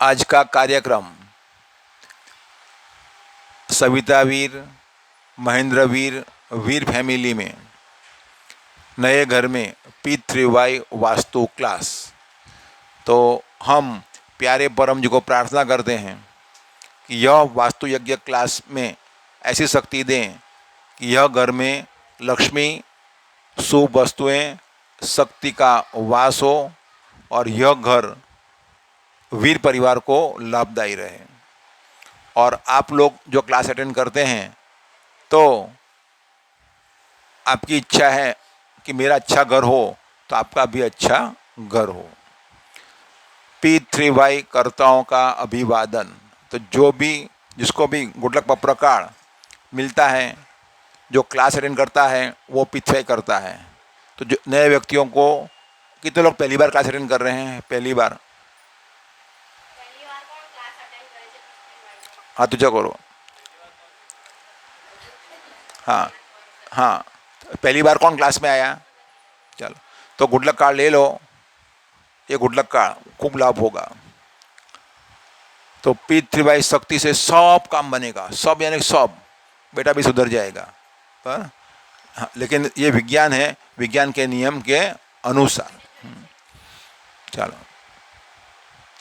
आज का कार्यक्रम सविता वीर, महेंद्र वीर, वीर फैमिली में नए घर में P3Y वास्तु क्लास। तो हम प्यारे परम जी को प्रार्थना करते हैं कि यह वास्तु यज्ञ क्लास में ऐसी शक्ति दें कि यह घर में लक्ष्मी, शुभ वस्तुएं, शक्ति का वास हो और यह घर वीर परिवार को लाभदायी रहे। और आप लोग जो क्लास अटेंड करते हैं तो आपकी इच्छा है कि मेरा अच्छा घर हो तो आपका भी अच्छा घर हो। P3Y कर्ताओं का अभिवादन। तो जो भी जिसको भी गुड लक प्रकार मिलता है, जो क्लास अटेंड करता है वो P3Y करता है। तो जो नए व्यक्तियों को, कितने लोग पहली बार क्लास अटेंड कर रहे हैं? पहली बार हाँ तुझे करो। हाँ हाँ, पहली बार कौन क्लास में आया? चलो, तो गुड लक कार्ड ले लो। ये गुड लक कार्ड खूब लाभ होगा। तो P3Y शक्ति से सब काम बनेगा, सब यानी सब, बेटा भी सुधर जाएगा। पर हाँ, लेकिन ये विज्ञान है, विज्ञान के नियम के अनुसार। चलो,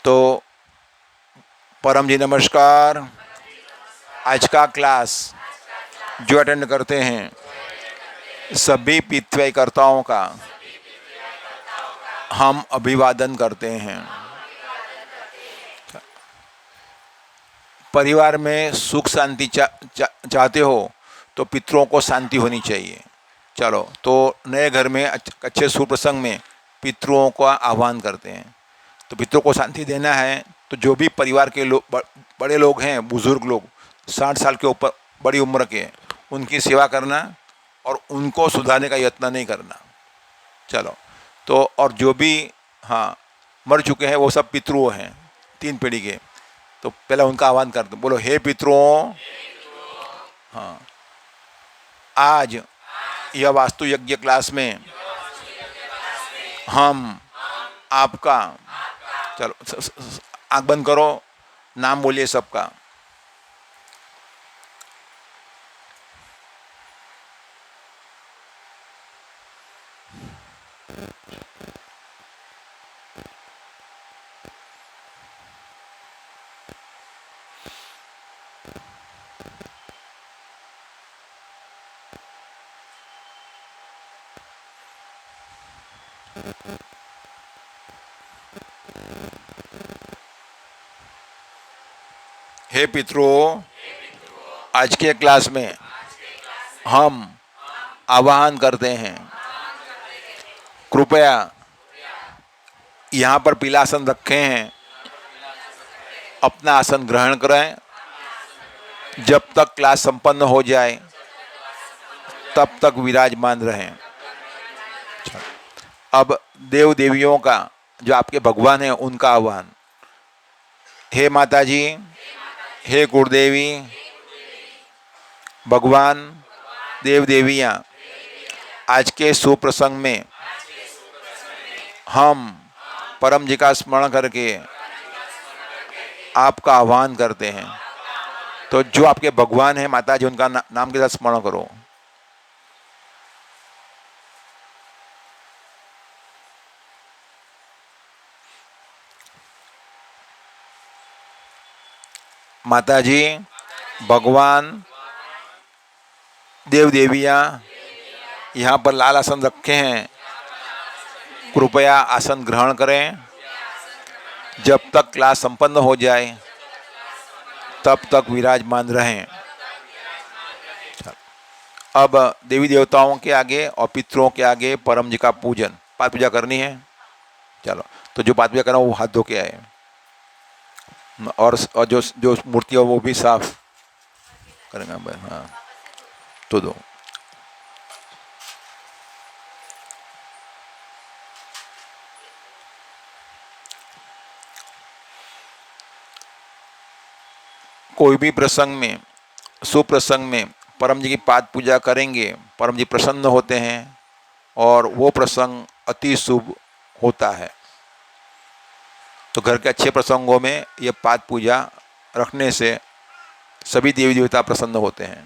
तो परम जी नमस्कार। आज का क्लास जो अटेंड करते हैं सभी P3Y कर्ताओं का हम अभिवादन करते हैं। परिवार में सुख शांति चाहते हो तो पितरों को शांति होनी चाहिए। चलो, तो नए घर में अच्छे सुप्रसंग में पितरों का आह्वान करते हैं। तो पितरों को शांति देना है तो जो भी परिवार के लोग, बड़े लोग हैं, बुजुर्ग लोग, 60 साल के ऊपर बड़ी उम्र के, उनकी सेवा करना और उनको सुधारने का यत्न नहीं करना। चलो, तो और जो भी हाँ मर चुके हैं वो सब पितरों हैं, 3 पीढ़ी के। तो पहले उनका आह्वान करते, बोलो हे पितरों। हाँ, आज यह वास्तु यज्ञ क्लास में हम आपका, चलो आंख बंद करो, नाम बोलिए सबका। हे पितरों, आज के क्लास में हम आह्वान करते हैं, कृपया यहाँ पर पीला आसन रखे हैं, अपना आसन ग्रहण करें। जब तक क्लास संपन्न हो जाए तब तक विराजमान रहें। अब देव देवियों का, जो आपके भगवान हैं, उनका आह्वान। हे माता जी, हे गुरुदेवी, भगवान, देव देवियाँ, आज के सुप्रसंग में हम परम जी का स्मरण करके आपका आह्वान करते हैं। तो जो आपके भगवान हैं माता जी, उनका नाम के साथ स्मरण करो। माता जी, भगवान, देव देवियाँ यहाँ पर लाल आसन रखे हैं, कृपया आसन ग्रहण करें। जब तक क्लास संपन्न हो जाए तब तक विराजमान रहें। अब देवी देवताओं के आगे और पितरों के आगे परम जी का पूजन, पाठ पूजा करनी है। चलो, तो जो पाठ पूजा करना वो हाथ धो के आए, और जो जो मूर्ति है वो भी साफ करेंगे। हाँ, तो दो। कोई भी प्रसंग में, सुप्रसंग में परम जी की पाठ पूजा करेंगे, परम जी प्रसन्न होते हैं और वो प्रसंग अति शुभ होता है। तो घर के अच्छे प्रसंगों में ये पाद पूजा रखने से सभी देवी देवता प्रसन्न होते हैं।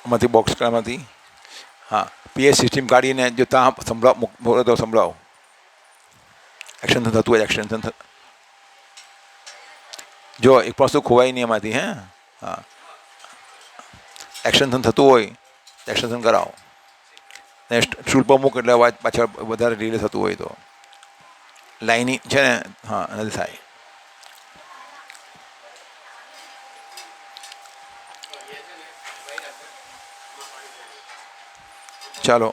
માંથી બોક્સ માંથી હા પીએસ સિસ્ટમ કાઢીને જો ત્યાં સંભળાવો તો સંભળાવો. એક્શન થતું હોય એક્શન જો એક વસ્તુ ખોવાય નહીં એમાંથી. હે હા એક્શન થતું હોય એક્શન કરાવો ને સ્ટૂલ પર મૂક એટલે અવાજ પાછળ વધારે ડીલે થતું હોય તો લાઈની છે ને હા નથી થાય. ચાલો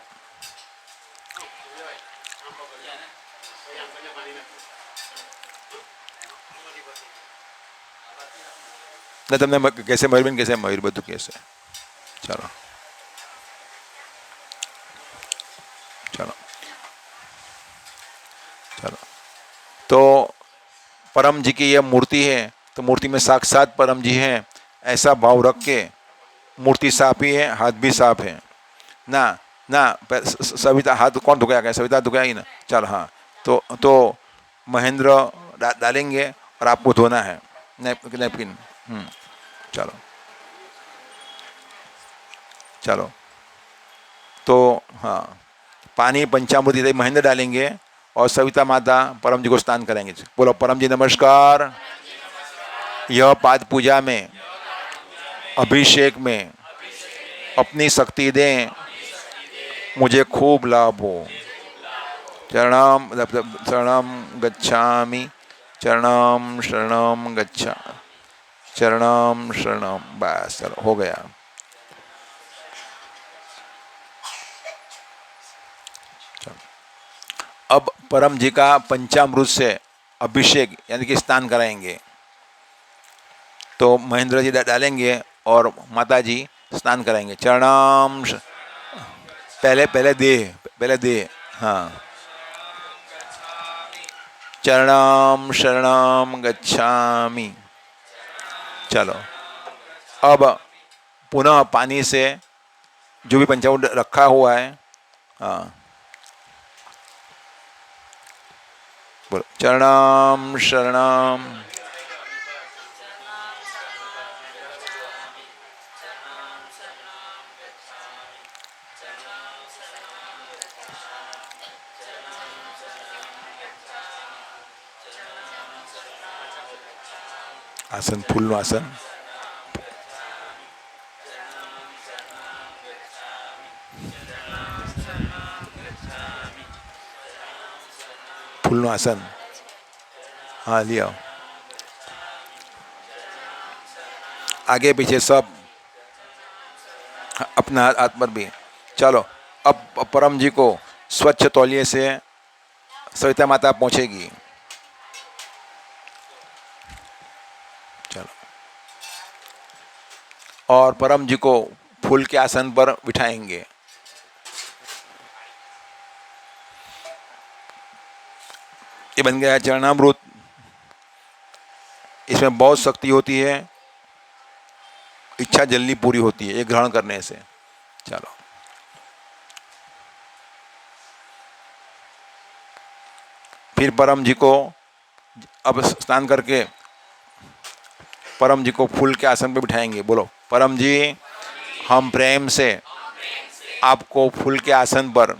ને તમને કહેશે મયુરબેન કહેશે મયુર બધું કહેશે. ચાલો चलो चलो तो परम जी की यह मूर्ति है तो मूर्ति में साक्षात परम जी हैं ऐसा भाव रख के मूर्ति साफ ही है हाथ भी साफ है ना ना सविता हाथ कौन धुकाया गया सविता धुकाया ही ना. चलो हाँ तो महेंद्र डालेंगे और आपको धोना है नैपकिन. चलो चलो तो हाँ पानी पंचामृति महेंद्र डालेंगे और सविता माता परम जी को स्नान करेंगे. बोलो परम जी नमस्कार. यह पाद पूजा में अभिषेक में अपनी शक्ति दें मुझे खूब लाभ हो. चरणम गच्छामि चरणम शरणम गच्छा चरणम शरणम. बस चलो हो गया. अब परम जी का पंचामृत से अभिषेक यानी कि स्नान कराएंगे. तो महेंद्र जी डालेंगे और माता जी स्नान कराएंगे. चरणम पहले दे हाँ चरणम शरणम गच्छामि. चलो अब पुनः पानी से जो भी पंचामृत रखा हुआ है हाँ बोलो चरणम शरणम आसन फूलનું આસન फूलનું આસન हाँ लिया आगे पीछे सब अपना हाथ पर भी. चलो अब परम जी को स्वच्छ तौलिए से सविता माता पहुंचेगी. चलो और परम जी को फूल के आसन पर बिठाएंगे. ये बन गया चरणामृत. इसमें बहुत शक्ति होती है इच्छा जल्दी पूरी होती है ये ग्रहण करने से. चलो फिर परम जी को अब स्नान करके परम जी को फूल के आसन पर बिठाएंगे. बोलो परम जी हम प्रेम से आपको फूल के आसन पर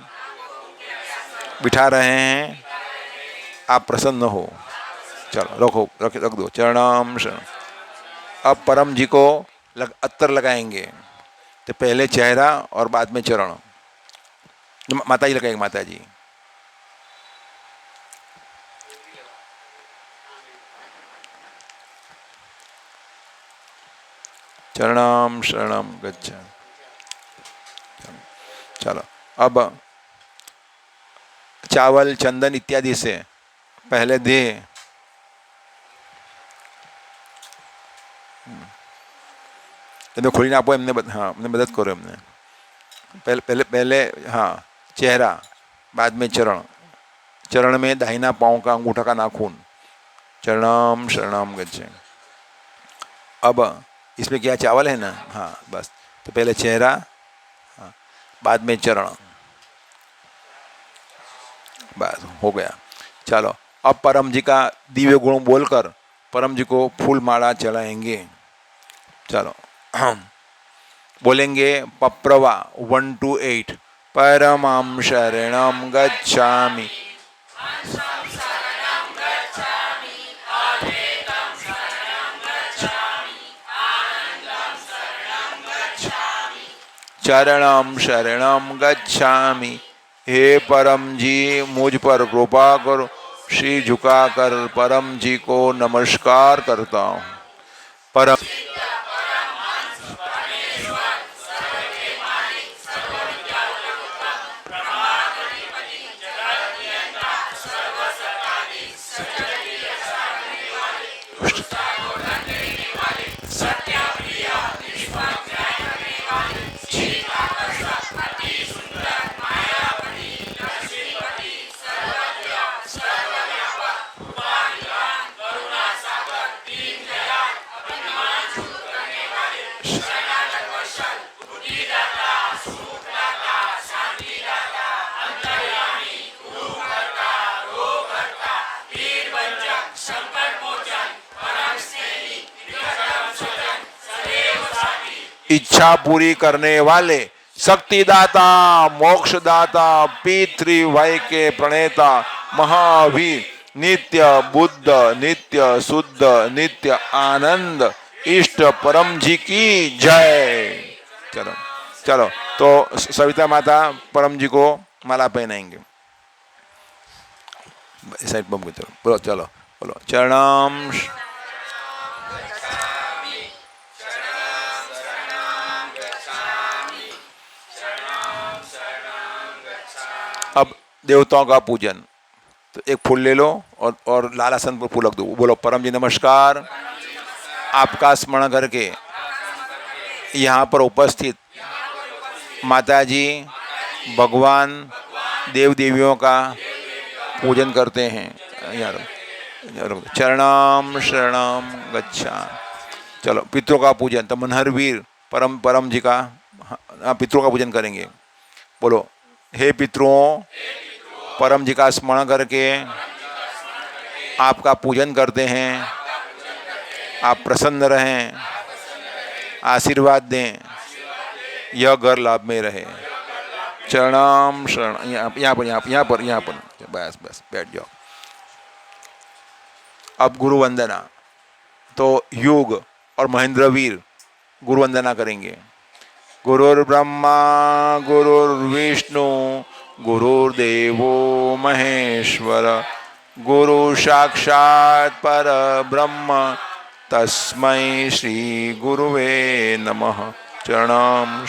बिठा रहे हैं आप प्रसन्न हो. चलो रख दो चरणम शरण. अब परम जी को अत्तर लगाएंगे तो पहले चेहरा और बाद में चरण. माता जी लगाएंगे माता जी. चरणम शरणम गच्छा. चलो अब चावल चंदन इत्यादि से पहले दे તમે ખોલીને આપો એમને हाँ એમને મદદ કરો એમને. पहले हाँ चेहरा बाद में चरण में दाहिना पाँव का अंगूठा का नाखून. चरणम शरणम गच्छे. अब इसमें क्या चावल है ना, हाँ बस। तो पहले चेहरा, हाँ, बाद में चरण, बस हो गया। चलो अब परम जी का दिव्य गुण बोलकर परम जी को फूल माला चढ़ाएंगे। चलो बोलेंगे पप्रवा 1 to 8। परमं शरणं गच्छामि, चरणं शरणं गच्छामि। हे परम जी मुझ पर कृपा करो। श्री झुकाकर परम जी को नमस्कार करता हूँ। परम इच्छा पूरी करने वाले, शक्तिदाता, मोक्षदाता, पितृवय के प्रणेता, महावीर, नित्य बुद्ध, नित्य शुद्ध, नित्य आनंद, इष्ट परम जी की जय। चलो चलो, तो सविता माता परम जी को माला पहनाएंगे। साइड बम को चलो बोलो, चलो बोलो चरणम। अब देवताओं का पूजन, तो एक फूल ले लो और लाल आसन पर फूल रख दो। बोलो परम जी नमस्कार, आपका स्मरण करके यहाँ पर उपस्थित माता जी, भगवान, देव देवियों का पूजन करते हैं। चरणम शरणम गच्छामि। चलो पितरों का पूजन, तो मनहर वीर परम जी का पितरों का पूजन करेंगे। बोलो हे पितरों, परम जी का स्मरण करके आपका पूजन करते हैं। आप प्रसन्न रहें, आशीर्वाद दें, यह घर लाभ में रहे। चरणम शरण, यहाँ पर बस बस बैठ जाओ। अब गुरु वंदना, तो युग और महेंद्रवीर गुरु वंदना करेंगे। गुरुर्ब्रह्मा गुरुर्विष्णु गुरुर्देवो महेश्वर, गुरु साक्षात् परब्रह्म तस्मै श्री गुरुवे नमः। चरणम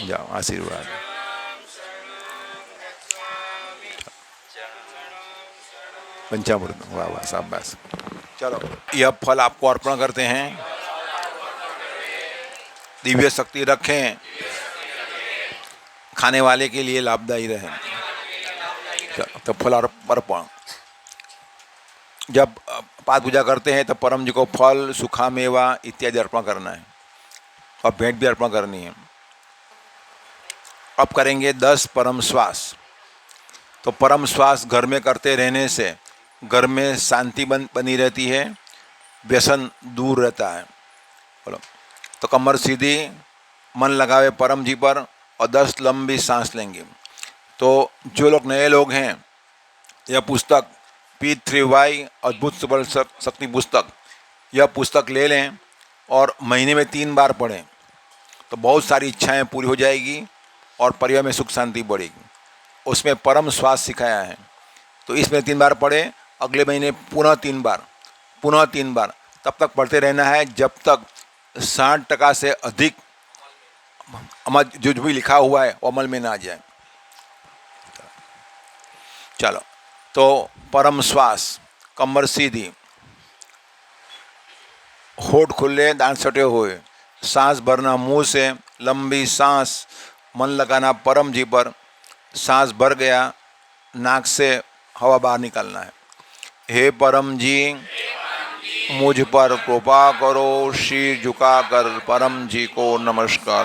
जाओ, आशीर्वाद। पंचामृत, वाह वाह शाबाश। चलो यह फल आपको अर्पण करते हैं। दिव्य शक्ति रखें, खाने वाले के लिए लाभदायी रहे। चलो तो फल अर्पण। जब पाद पूजा करते हैं तो परम जी को फल, सूखा मेवा इत्यादि अर्पण करना है और भेंट भी अर्पण करनी है। अब करेंगे 10 परम श्वास। तो परम श्वास घर में करते रहने से घर में शांति बनी रहती है, व्यसन दूर रहता है। बोलो तो कमर सीधी, मन लगावे परम जी पर और 10 लंबी सांस लेंगे। तो जो लोग नए लोग हैं, यह पुस्तक P3Y अद्भुत सबल शक्ति पुस्तक, यह पुस्तक ले लें और महीने में 3 बार पढ़ें, तो बहुत सारी इच्छाएं पूरी हो जाएगी और परिवार में सुख शांति बढ़ेगी। उसमें परम श्वास सिखाया है, तो इसमें 3 बार पढ़ें, अगले महीने पुनः 3 बार, तब तक पढ़ते रहना है जब तक 60% से अधिक अमल जो भी लिखा हुआ है वो अमल में ना आ जाए। चलो तो परम श्वास, कमर सीधी, होठ खुले, दांत सटे हुए, सांस भरना मुंह से, लंबी सांस, मन लगाना परम जी पर। सांस भर गया, नाक से हवा बाहर निकालना है। हे परम जी, मुझ पर कृपा करो। शीर झुकाकर परम जी को नमस्कार।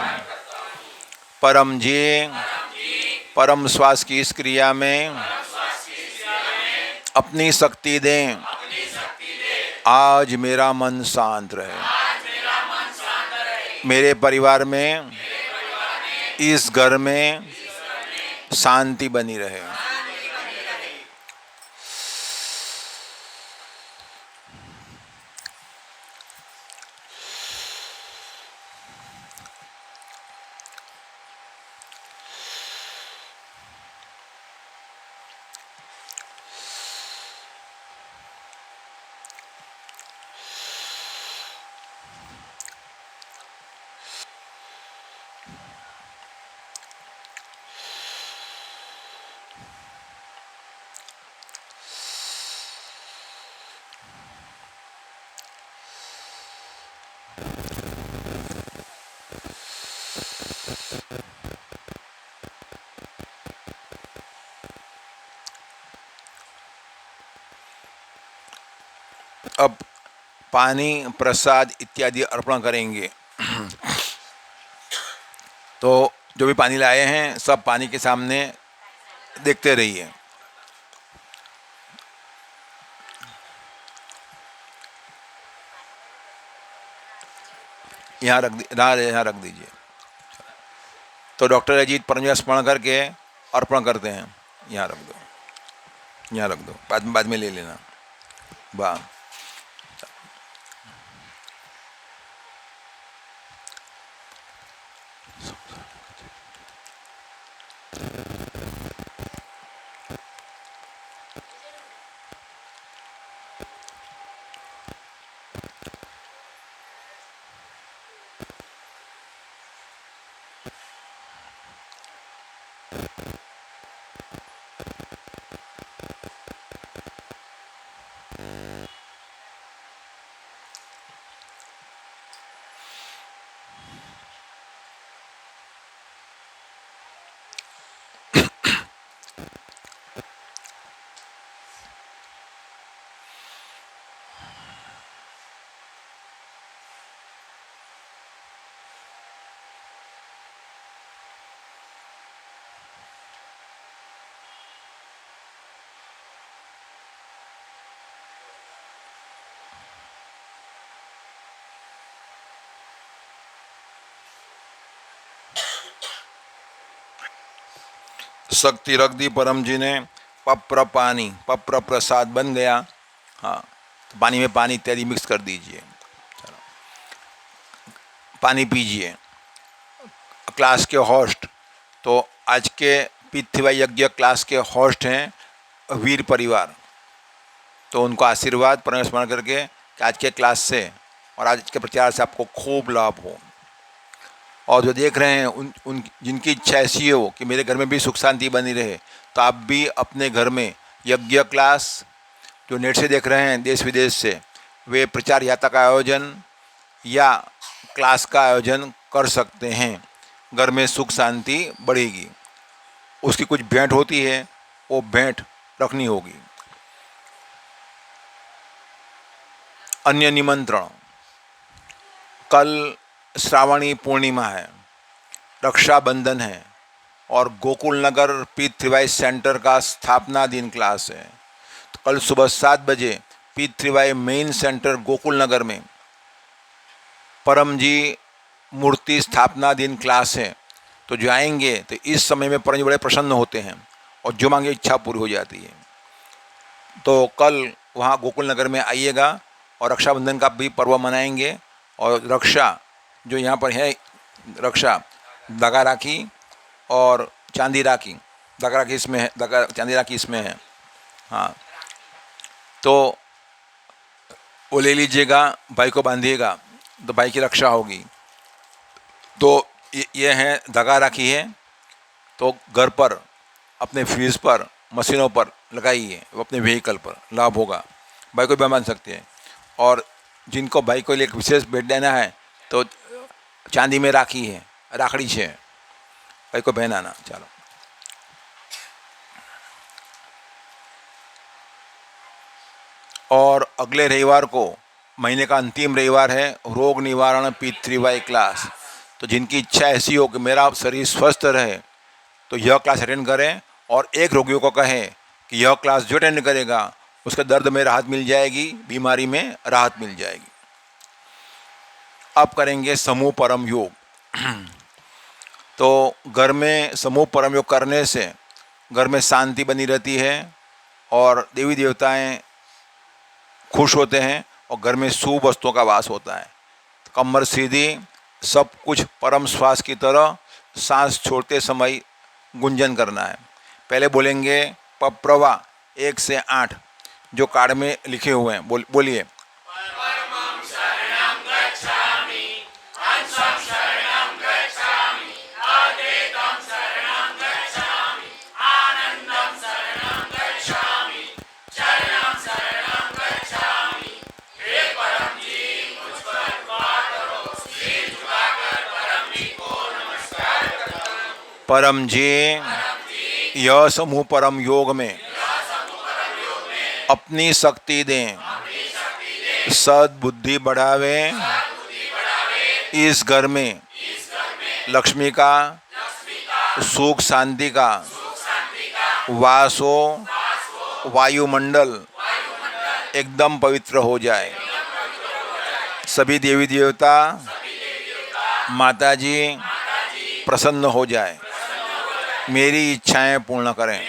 परम जी, परम श्वास की इस क्रिया में अपनी शक्ति दें। आज मेरा मन शांत रहे। मेरे परिवार में, इस घर में शांति बनी रहे। अब पानी, प्रसाद इत्यादि अर्पण करेंगे। तो जो भी पानी लाए हैं सब पानी के सामने देखते रहिए। यहाँ रख दीजिए। तो डॉक्टर अजीत परमेश्वर स्मरण करके अर्पण करते हैं। यहाँ रख दो, यहाँ रख दो, बाद में ले लेना। वाह। शक्ति रख दी परम जी ने। पप्र पानी, पप्र प्रसाद बन गया। हाँ, तो पानी में पानी इत्यादि मिक्स कर दीजिए। चलो, पानी पीजिए। क्लास के होस्ट, तो आज के पृथ्वी यज्ञ क्लास के होस्ट हैं वीर परिवार। तो उनको आशीर्वाद परमेश्वर स्मरण करके कि आज के क्लास से और आज के प्रचार से आपको खूब लाभ हो। और जो देख रहे हैं उन जिनकी इच्छा ऐसी हो कि मेरे घर में भी सुख शांति बनी रहे, तो आप भी अपने घर में यज्ञ क्लास, जो नेट से देख रहे हैं देश विदेश से, वे प्रचार यात्रा का आयोजन या क्लास का आयोजन कर सकते हैं। घर में सुख शांति बढ़ेगी। उसकी कुछ भेंट होती है, वो भेंट रखनी होगी। अन्य निमंत्रण, कल श्रावणी पूर्णिमा है, रक्षाबंधन है और गोकुल नगर पी3वाई सेंटर का स्थापना दिन क्लास है। तो कल सुबह 7 बजे पी3वाई मेन सेंटर गोकुल नगर में परम जी मूर्ति स्थापना दिन क्लास है। तो जो आएंगे तो इस समय में परम जी बड़े प्रसन्न होते हैं और जो मांगे इच्छा पूरी हो जाती है। तो कल वहाँ गोकुल नगर में आइएगा और रक्षाबंधन का भी पर्व मनाएंगे। और रक्षा जो यहाँ पर है, रक्षा धागा राखी और चांदी राखी, धागा राखी इसमें है, धागा चांदी राखी इसमें है। हाँ, तो वो ले लीजिएगा, भाई को बांधिएगा तो भाई की रक्षा होगी। तो ये है धागा राखी है, तो घर पर, अपने फ्यूज पर, मशीनों पर लगाइए, अपने व्हीकल पर लाभ होगा। भाई को भी बांध सकते हैं। और जिनको भाई को लिए एक विशेष भेंट देना है तो चांदी में राखी है, राखड़ी है, भाई को पहनाना। चलो, और अगले रविवार को महीने का अंतिम रविवार है, रोग निवारण P3Y क्लास। तो जिनकी इच्छा ऐसी हो कि मेरा शरीर स्वस्थ रहे तो यह क्लास अटेंड करें, और एक रोगियों को कहें कि यह क्लास जो अटेंड करेगा उसके दर्द में राहत मिल जाएगी, बीमारी में राहत मिल जाएगी। अब करेंगे समूह परम योग। तो घर में समूह परम योग करने से घर में शांति बनी रहती है और देवी देवताएं खुश होते हैं और घर में शुभ वस्तुओं का वास होता है। कमर सीधी, सब कुछ परम श्वास की तरह सांस छोड़ते समय गुंजन करना है। पहले बोलेंगे पप्रवा 1 से 8 जो कार्ड में लिखे हुए हैं, बोलिए। परम जी, यह समूह परम योग में अपनी शक्ति दें, सद्बुद्धि बढ़ावें, इस घर में लक्ष्मी का, सुख शांति का वास हो, वायुमंडल एकदम पवित्र हो जाए। सभी देवी देवता, माता जी प्रसन्न हो जाए, मेरी इच्छाएं पूर्ण करें।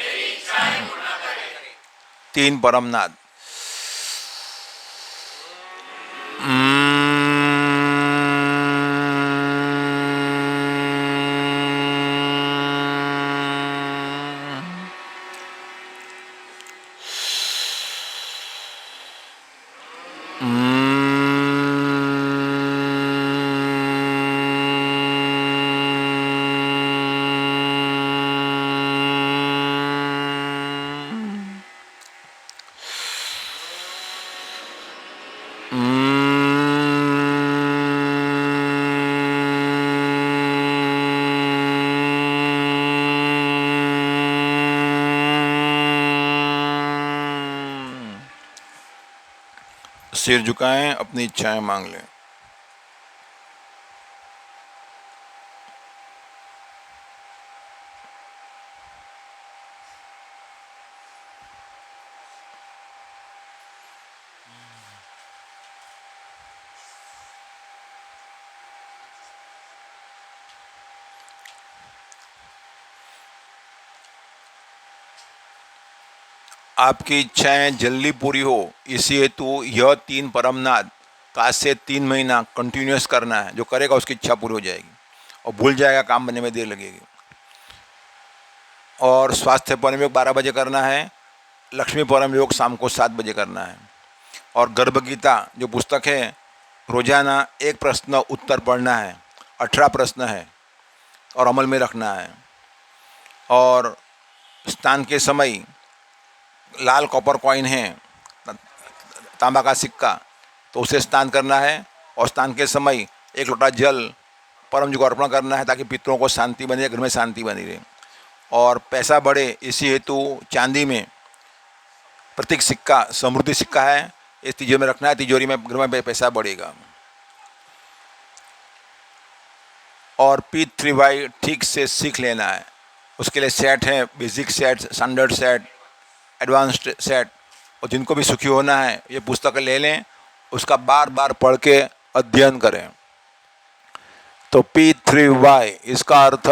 3 परमनाद। सिर झुकाएं, अपनी इच्छाएं मांग लें। आपकी इच्छाएं जल्दी पूरी हो, इसी हेतु यह 3 परमनाद का आज से 3 महीना कंटिन्यूस करना है। जो करेगा उसकी इच्छा पूरी हो जाएगी और भूल जाएगा, काम बनने में देर लगेगी। और स्वास्थ्य परम योग 12 बजे करना है, लक्ष्मी परम योग शाम को 7 बजे करना है। और गर्भ गीता जो पुस्तक है, रोजाना एक प्रश्न उत्तर पढ़ना है, 18 प्रश्न है और अमल में रखना है। और स्नान के समय लाल कॉपर कॉइन है, तांबा का सिक्का, तो उसे स्नान करना है। और स्नान के समय 1 लोटा जल परम जी को अर्पण करना है ताकि पितरों को शांति बने, घर में शांति बनी रहे। और पैसा बढ़े इसी हेतु चांदी में प्रतीक सिक्का, समृद्धि सिक्का है, इस तिजोरी में रखना है। तिजोरी में घर में पैसा बढ़ेगा। और P3Y ठीक से सीख लेना है। उसके लिए सेट है, basic set, standard set, advanced set. और जिनको भी सुखी होना है ये पुस्तक ले लें, उसका बार बार पढ़ के अध्ययन करें। तो P3Y इसका अर्थ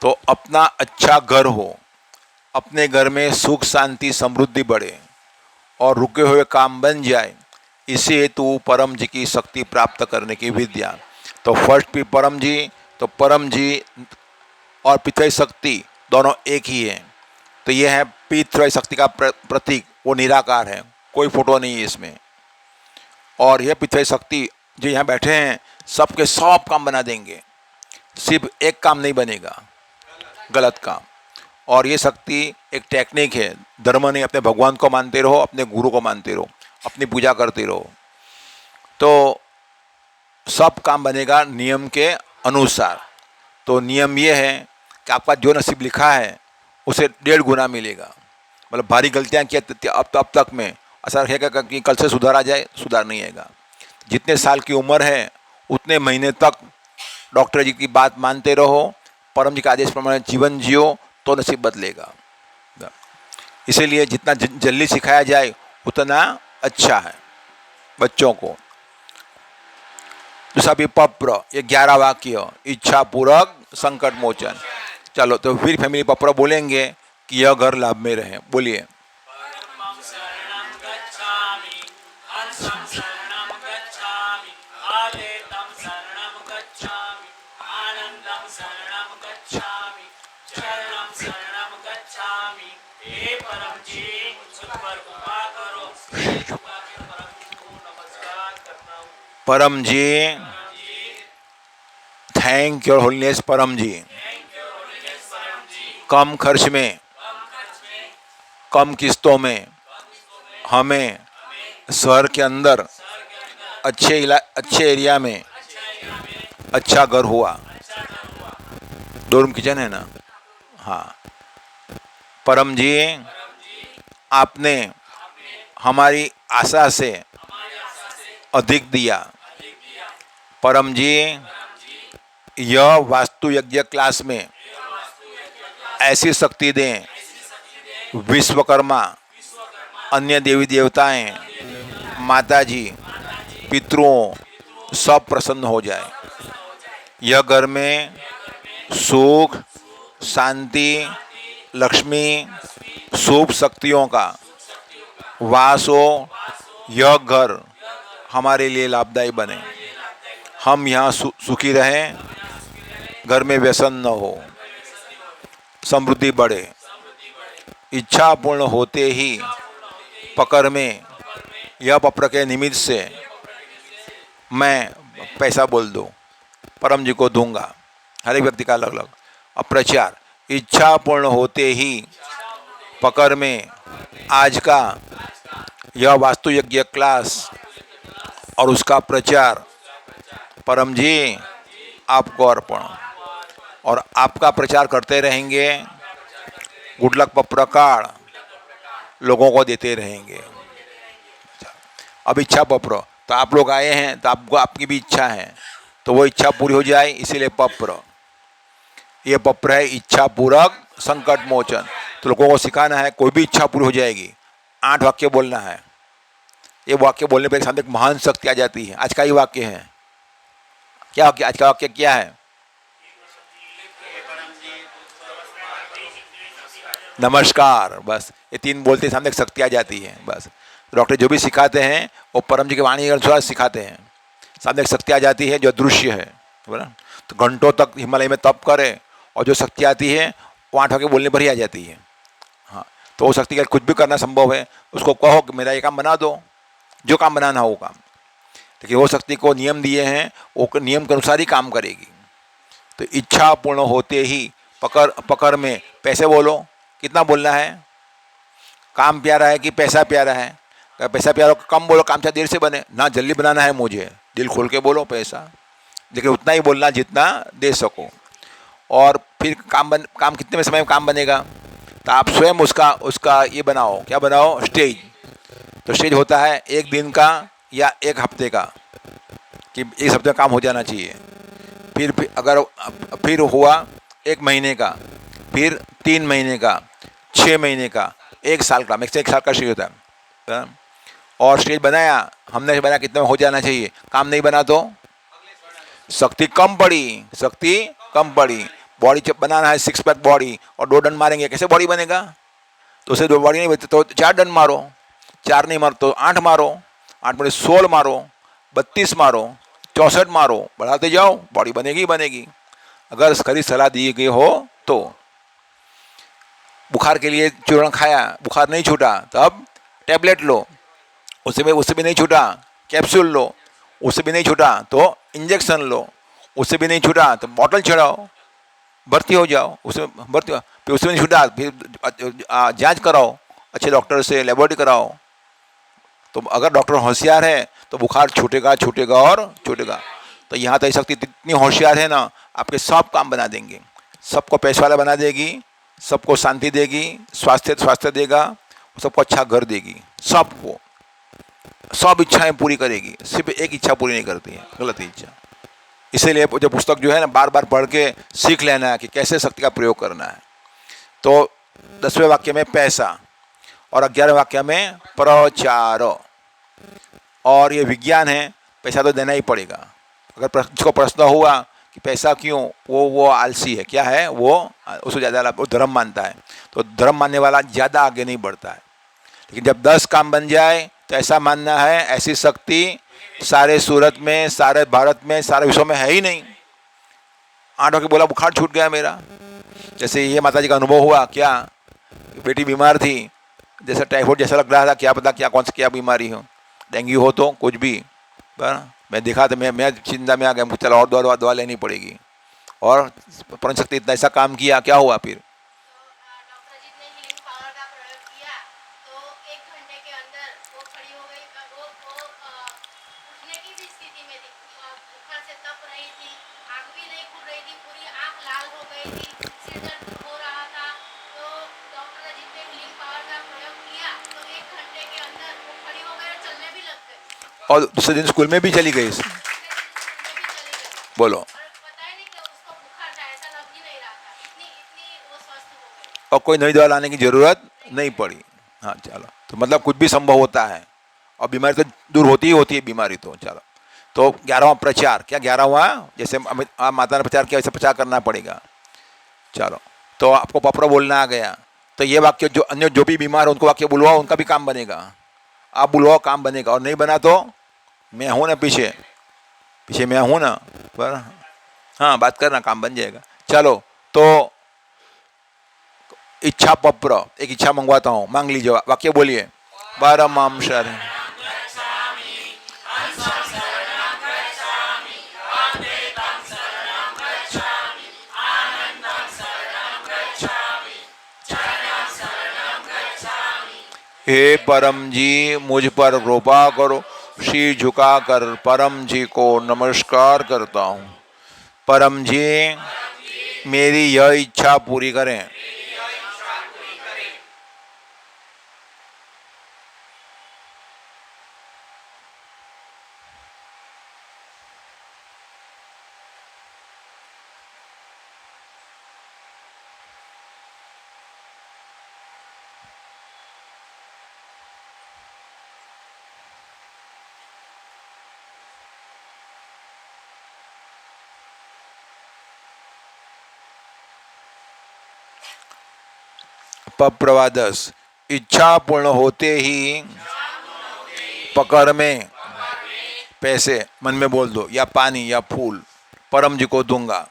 तो अपना अच्छा घर हो, अपने घर में सुख शांति समृद्धि बढ़े और रुके हुए काम बन जाए, इसी हेतु परम जी की शक्ति प्राप्त करने की विद्या। तो फर्स्ट भी परम जी, तो परम जी और पितृ शक्ति दोनों एक ही है। तो ये है पितृ शक्ति का प्रतीक, वो निराकार है, कोई फोटो नहीं है इसमें। और यह पितृ शक्ति जो यहाँ बैठे हैं सबके सब काम बना देंगे, सिर्फ एक काम नहीं बनेगा, गलत काम। और ये शक्ति एक टेक्निक है, धर्म नहीं, अपने भगवान को मानते रहो, अपने गुरु को मानते रहो, अपनी पूजा करते रहो, तो सब काम बनेगा नियम के अनुसार। तो नियम ये है कि आपका जो नसीब लिखा है उसे 1.5 गुना मिलेगा। मतलब भारी गलतियाँ किया अब तक में, असर रखेगा कि कल से सुधार आ जाए? सुधार नहीं आएगा। जितने साल की उम्र है उतने महीने तक डॉक्टर जी की बात मानते रहो, परम जी के आदेश प्रमाण जीवन जियो, तो नसीब बदलेगा। इसीलिए जितना जल्दी सिखाया जाए उतना अच्छा है बच्चों को। दूसरा भी पप्र, ये 11 वाक्य, इच्छा पूरक संकट मोचन। चलो तो फिर फैमिली पप्र बोलेंगे कि यह घर लाभ में रहे। बोलिए। परम जी, थैंक योर होलीनेस परम जी। कम खर्च में, कम किस्तों में हमें शहर के अंदर अच्छे एरिया में अच्छा घर हुआ। 2 रूम किचन है ना? हाँ। परम जी, आपने हमारी आशा से अधिक दिया। परम जी, यह वास्तु यज्ञ क्लास में ऐसी शक्ति दें, विश्वकर्मा, अन्य देवी देवताएं, माता जी, पितरों सब प्रसन्न हो जाए। यह घर में सुख, शांति, लक्ष्मी, शुभ शक्तियों का वास हो। यह घर हमारे लिए लाभदायी बने। हम यहाँ सुखी रहें, घर में व्यसन न हो, समृद्धि बढ़े। इच्छा पूर्ण होते ही पकड़ में यह पप्र के निमित्त से मैं पैसा बोल दूँ, परम जी को दूंगा। हर एक व्यक्ति का अलग अलग। अब प्रचार, इच्छा पूर्ण होते ही पकड़ में आज का यह वास्तु यज्ञ क्लास और उसका प्रचार परम जी आपको अर्पण, और आपका प्रचार करते रहेंगे। गुड लक पप्र कार्ड लोगों को देते रहेंगे। अब इच्छा पप्र, तो आप लोग आए हैं तो आपको आपकी भी इच्छा है, तो वो इच्छा पूरी हो जाए, इसीलिए पप्र। ये पप्र है इच्छा पूरक संकट मोचन। तो लोगों को सिखाना है, कोई भी इच्छा पूरी हो जाएगी। 8 वाक्य बोलना है। ये वाक्य बोलने पर सामने एक महान शक्ति आ जाती है। आज का ही वाक्य है। क्या वाक्य? आज का वाक्य क्या है? नमस्कार। बस ये 3 बोलते सामने एक शक्ति आ जाती है। बस डॉक्टर जो भी सिखाते हैं वो परम जी की वाणी के अनुसार सिखाते हैं। सामने एक शक्ति आ जाती है जो दृश्य है, बोला। तो घंटों तक हिमालय में तप करे और जो शक्ति आती है वो 8 वाक्य बोलने पर ही आ जाती है। हाँ, तो वो शक्ति का कुछ भी करना संभव है। उसको कहो कि मेरा ये काम बना दो, जो काम बनाना हो वो काम। लेकिन वो शक्ति को नियम दिए हैं, वो नियम के अनुसार ही काम करेगी। तो इच्छा पूर्ण होते ही पकड़ में पैसे बोलो। कितना बोलना है? काम प्यारा है कि पैसा प्यारा है? पैसा प्यारा हो कम बोलो, काम चाहे देर से बने ना, जल्दी बनाना है मुझे, दिल खोल के बोलो पैसा, लेकिन उतना ही बोलना जितना दे सको। और फिर काम कितने में समय में काम बनेगा? तो आप स्वयं उसका ये बनाओ। क्या बनाओ? स्टेज। तो स्टेज होता है 1 दिन का या 1 हफ्ते का, कि 1 हफ्ते में काम हो जाना चाहिए। फिर अगर फिर हुआ 1 महीने का, फिर 3 महीने का, 6 महीने का, 1 साल का। मैक्सिमम 1 साल का स्टेज होता है। और स्टेज बनाया हमने, बनाया कितने में हो जाना चाहिए। काम नहीं बना तो शक्ति कम पड़ी। बॉडी जब बनाना है 6 पैक बॉडी और 2 डंड मारेंगे, कैसे बॉडी बनेगा? तो उसे 2 बॉडी नहीं बनती तो 4 डंड मारो, 4 नहीं मारो तो 8 मारो, 8 बड़े 16 मारो, 32 मारो, 64 मारो, बढ़ाते जाओ, बॉडी बनेगी। अगर खरी सलाह दी गई हो तो। बुखार के लिए चूर्ण खाया, बुखार नहीं छूटा, तब टैबलेट लो। उससे भी नहीं छूटा, कैप्सूल लो। उससे भी नहीं छूटा तो इंजेक्शन लो। उससे भी नहीं छूटा तो बॉटल चढ़ाओ, भर्ती हो जाओ। उसमें भर्ती, फिर उससे भी नहीं छूटा फिर जांच कराओ, अच्छे डॉक्टर से लेबोरेटरी कराओ। तो अगर डॉक्टर होशियार है तो बुखार छूटेगा और छूटेगा। तो यहाँ तो शक्ति इतनी होशियार है ना, आपके सब काम बना देंगे। सबको पैसे वाला बना देगी, सबको शांति देगी, स्वास्थ्य देगा, सबको अच्छा घर देगी, सबको। सब इच्छाएं पूरी करेगी, सिर्फ एक इच्छा पूरी नहीं करती है, गलत इच्छा। इसीलिए जो पुस्तक जो है ना बार बार पढ़ के सीख लेना है कि कैसे शक्ति का प्रयोग करना है। तो 10वें वाक्य में पैसा और 11वें वाक्य में प्रचार, और ये विज्ञान है, पैसा तो देना ही पड़ेगा। अगर जिसको प्रश्न हुआ कि पैसा क्यों, वो आलसी है, क्या है वो, उसको ज़्यादा वो धर्म मानता है, तो धर्म मानने वाला ज़्यादा आगे नहीं बढ़ता है। लेकिन जब 10 काम बन जाए तो ऐसा मानना है ऐसी शक्ति सारे सूरत में, सारे भारत में, सारे विश्व में है ही नहीं। 8 होके बोला बुखार छूट गया मेरा, जैसे ये माता जी का अनुभव हुआ क्या, बेटी बीमार थी, जैसा टाइफाइड जैसा लग रहा था, क्या पता क्या बीमारी हो, डेंगू हो तो कुछ भी, पर मैं देखा तो मैं चिंता में आ गया, मुझे चला और दवा लेनी पड़ेगी, और परम शक्ति इतना ऐसा काम किया, क्या हुआ फिर? डॉक्टर अजीत ने हीलिंग पावर का प्रयोग किया तो 1 घंटे के अंदर वो खड़ी हो गई। वो उठने की भी स्थिति में थी, बुखार से तप रही थी, आंख भी नहीं खुल रही थी, पूरी आंख लाल हो गई थी, सिर दर्द हो रहा था। तो डॉक्टर अजीत ने हीलिंग पावर का प्रयोग किया तो 1 घंटे के अंदर वो खड़ी हो गई और चलने भी लग गई। और दूसरे दिन स्कूल में भी चली गई, बोलो, और कोई नई दवा लाने की जरूरत नहीं पड़ी। हाँ चलो, तो मतलब कुछ भी संभव होता है, और बीमारी तो दूर होती ही होती है बीमारी तो। चलो, तो 11वां प्रचार, क्या 11वां, जैसे माता ने प्रचार किया वैसे प्रचार करना पड़ेगा। चलो, तो आपको पपरा बोलना आ गया, तो ये वाक्य जो अन्य जो भी बीमार है उनको वाक्य बुलवाओ, उनका भी काम बनेगा। आप बुलवाओ, काम बनेगा, और नहीं बना तो मैं हूँ ना, पीछे मैं हूँ ना, पर हाँ बात करना, काम बन जाएगा। चलो, तो इच्छा पत्र, एक इच्छा मंगवाता हूँ, मांग लीजिए, वाक्य बोलिए, परमं शरणं हे परम जी, मुझ पर कृपा करो, शीर झुकाकर परम जी को नमस्कार करता हूँ। परम जी मेरी यह इच्छा पूरी करें। पप्रवादस, इच्छा पूर्ण होते ही पकड़ में पैसे मन में बोल दो, या पानी या फूल परम जी को दूंगा।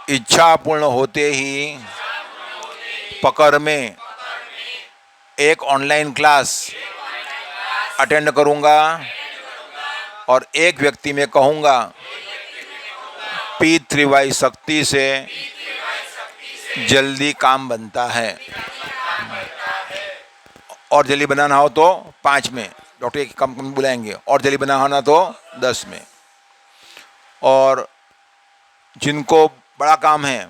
इच्छा पूर्ण होते ही पकड़ में एक ऑनलाइन क्लास अटेंड करूंगा, और एक व्यक्ति में कहूंगा P3Y शक्ति से जल्दी काम बनता है, और जल्दी बनाना हो तो 5 में, डॉक्टर की कम बुलाएंगे, और जल्दी बनाना होना तो 10 में। और जिनको बड़ा काम है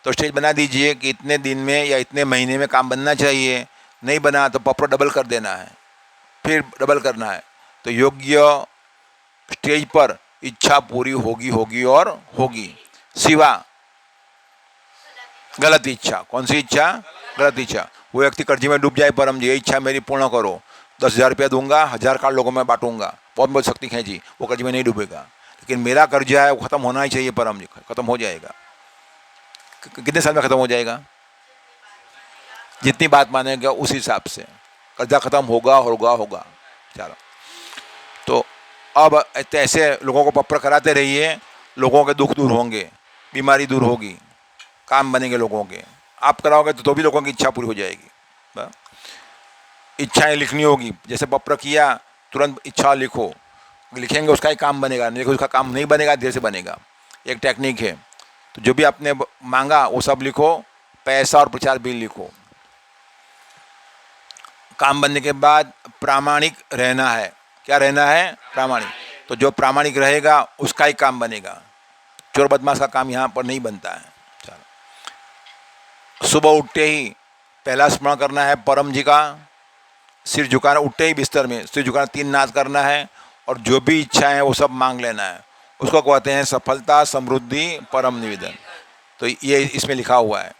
तो स्टेज बना दीजिए कि इतने दिन में या इतने महीने में काम बनना चाहिए, नहीं बना तो पपर डबल कर देना है, फिर डबल करना है। तो योग्य स्टेज पर इच्छा पूरी होगी और होगी, सिवा गलत इच्छा। कौन सी इच्छा? गलत इच्छा। वो व्यक्ति कर्जी में डूब जाए, परम जी ये इच्छा मेरी पूर्ण करो, 10,000 रुपया दूंगा, 1000 कार्ड लोगों में बांटूंगा, बहुत बहुत शक्ति खींची, वो कर्ज में नहीं डूबेगा। लेकिन मेरा कर्जा है वो खत्म होना ही चाहिए, परम जी खत्म हो जाएगा। कितने साल में खत्म हो जाएगा? जितनी बात मानेगा उस हिसाब से कर्जा खत्म होगा। चलो, तो अब ऐसे लोगों को पप्पर कराते रहिए, लोगों के दुख दूर होंगे, बीमारी दूर होगी, काम बनेंगे लोगों के। आप कराओगे तो भी लोगों की इच्छा पूरी हो जाएगी। इच्छाएं लिखनी होगी, जैसे पप्पर किया तुरंत इच्छा लिखो, लिखेंगे उसका ही काम बनेगा, नहीं उसका काम नहीं बनेगा, धीरे से बनेगा। एक टेक्निक है। तो जो भी आपने मांगा वो सब लिखो, पैसा और प्रचार भी लिखो। काम बनने के बाद प्रामाणिक रहना है। क्या रहना है? प्रामाणिक। तो जो प्रामाणिक रहेगा उसका ही काम बनेगा, चोर बदमाश का काम यहाँ पर नहीं बनता है। चलो, सुबह उठते ही पहला स्मरण करना है परम जी का, सिर झुकाना, उठते ही बिस्तर में सिर झुकाना, 3 नाद करना है और जो भी इच्छा है वो सब मांग लेना है। उसको कहते हैं सफलता, समृद्धि, परम निवेदन। तो ये इसमें लिखा हुआ है।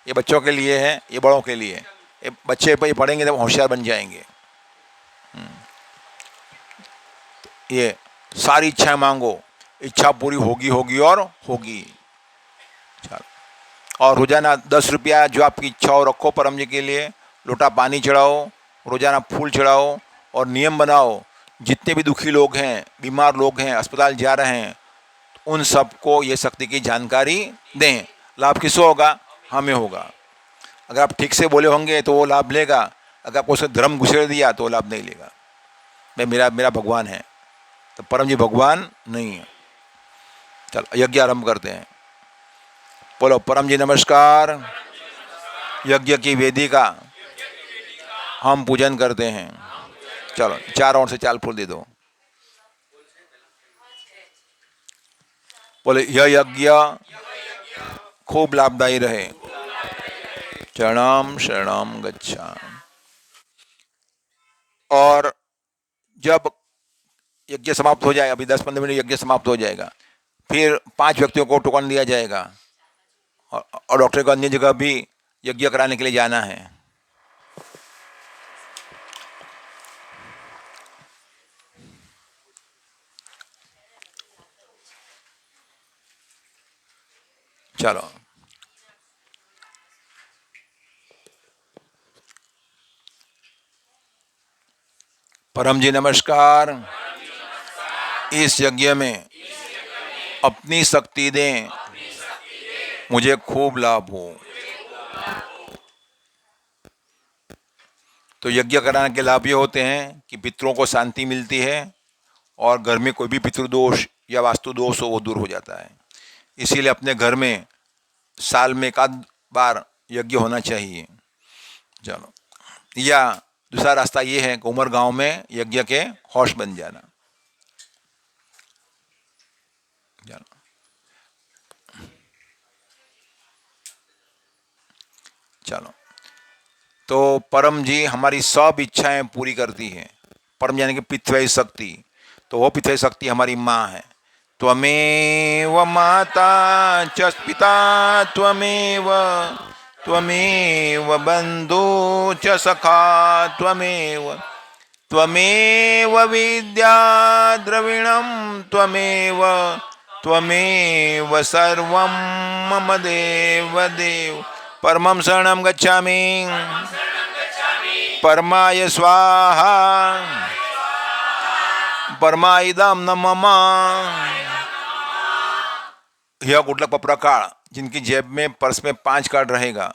ये बच्चों के लिए है, ये बड़ों के लिए। ये बच्चे ये पढ़ेंगे तो होशियार बन जाएंगे। ये सारी इच्छाएं मांगो, इच्छा पूरी होगी होगी और होगी। चलो, और रोजाना 10 रुपया जो आपकी इच्छा हो रखो परम जी के लिए, लोटा पानी चढ़ाओ, रोजाना फूल चढ़ाओ और नियम बनाओ जितने भी दुखी लोग हैं, बीमार लोग हैं, अस्पताल जा रहे हैं, उन सबको ये शक्ति की जानकारी दें। लाभ किसको होगा? हमें होगा। अगर आप ठीक से बोले होंगे तो वो लाभ लेगा, अगर आपको उसने धर्म घुसेड़ दिया तो वो लाभ नहीं लेगा। मैं मेरा भगवान है, तो परम जी भगवान नहीं है। चलो यज्ञ आरंभ करते हैं। बोलो परम जी नमस्कार। यज्ञ की वेदी का हम पूजन करते हैं। चलो 4 राउंड से 4 फूल दे दो। बोले यह यज्ञ खूब लाभदायी रहे। शरणम शरणम गच्छामि। और जब यज्ञ समाप्त हो जाए, अभी 10-15 मिनट यज्ञ समाप्त हो जाएगा, फिर 5 व्यक्तियों को टोकन दिया जाएगा और डॉक्टर को अन्य जगह भी यज्ञ कराने के लिए जाना है। चलो परम जी नमस्कार। इस यज्ञ में अपनी शक्ति दें, मुझे खूब लाभ हो। तो यज्ञ कराने के लाभ ये होते हैं कि पितरों को शांति मिलती है और घर में कोई भी पितृदोष या वास्तु दोष हो वो दूर हो जाता है। इसीलिए अपने घर में साल में 1 आध बार यज्ञ होना चाहिए। चलो, या दूसरा रास्ता ये है कि उमर गांव में यज्ञ के होस्ट बन जाना। चलो, तो परम जी हमारी सब इच्छाएं पूरी करती है। परम यानी कि पितृ शक्ति, तो वो पितृ शक्ति हमारी माँ है। त्वमेव माता च पिता त्वमेव, त्वमेव बंधु च सखा त्वमेव, त्वमेव विद्या द्रविणं त्वमेव, त्वमेव सर्वं मम देव देव। परमं शरणं गच्छामि, परमाय स्वाहा, परमाइदम न मम। यह गुटलक पपरा काळ, जिनकी जेब में पर्स में 5 कार्ड रहेगा,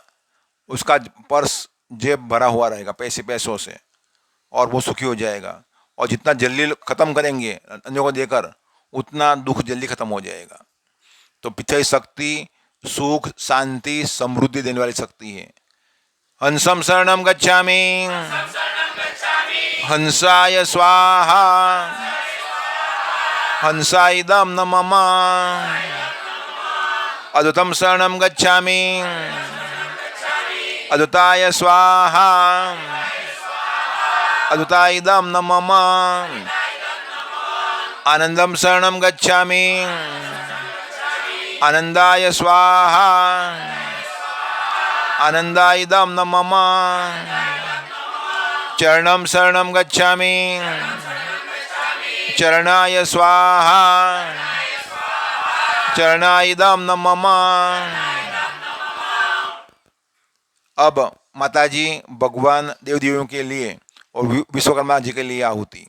उसका पर्स जेब भरा हुआ रहेगा पैसों से, और वो सुखी हो जाएगा। और जितना जल्दी खत्म करेंगे अन्यों को देकर, उतना दुख जल्दी खत्म हो जाएगा। तो पिछड़ी शक्ति सुख, शांति, समृद्धि देने वाली शक्ति है। हंसम शरणम गच्छामि, हंसाय स्वाहा, हंसाइदम न मम। अद्वैतम शरणम गच्छामि, अद्वैताय स्वाहा, अद्वैताइदम न मम। आनंदम शरणम गच्छामि, आनंदाय स्वाहा, आनंदाइदम न मम। चरणम शरणम गच्छामि, चरणाय स्वाहा, चरणाइदम न मम। अब माताजी भगवान देव देवियों के लिए और विश्वकर्मा जी के लिए आहुति।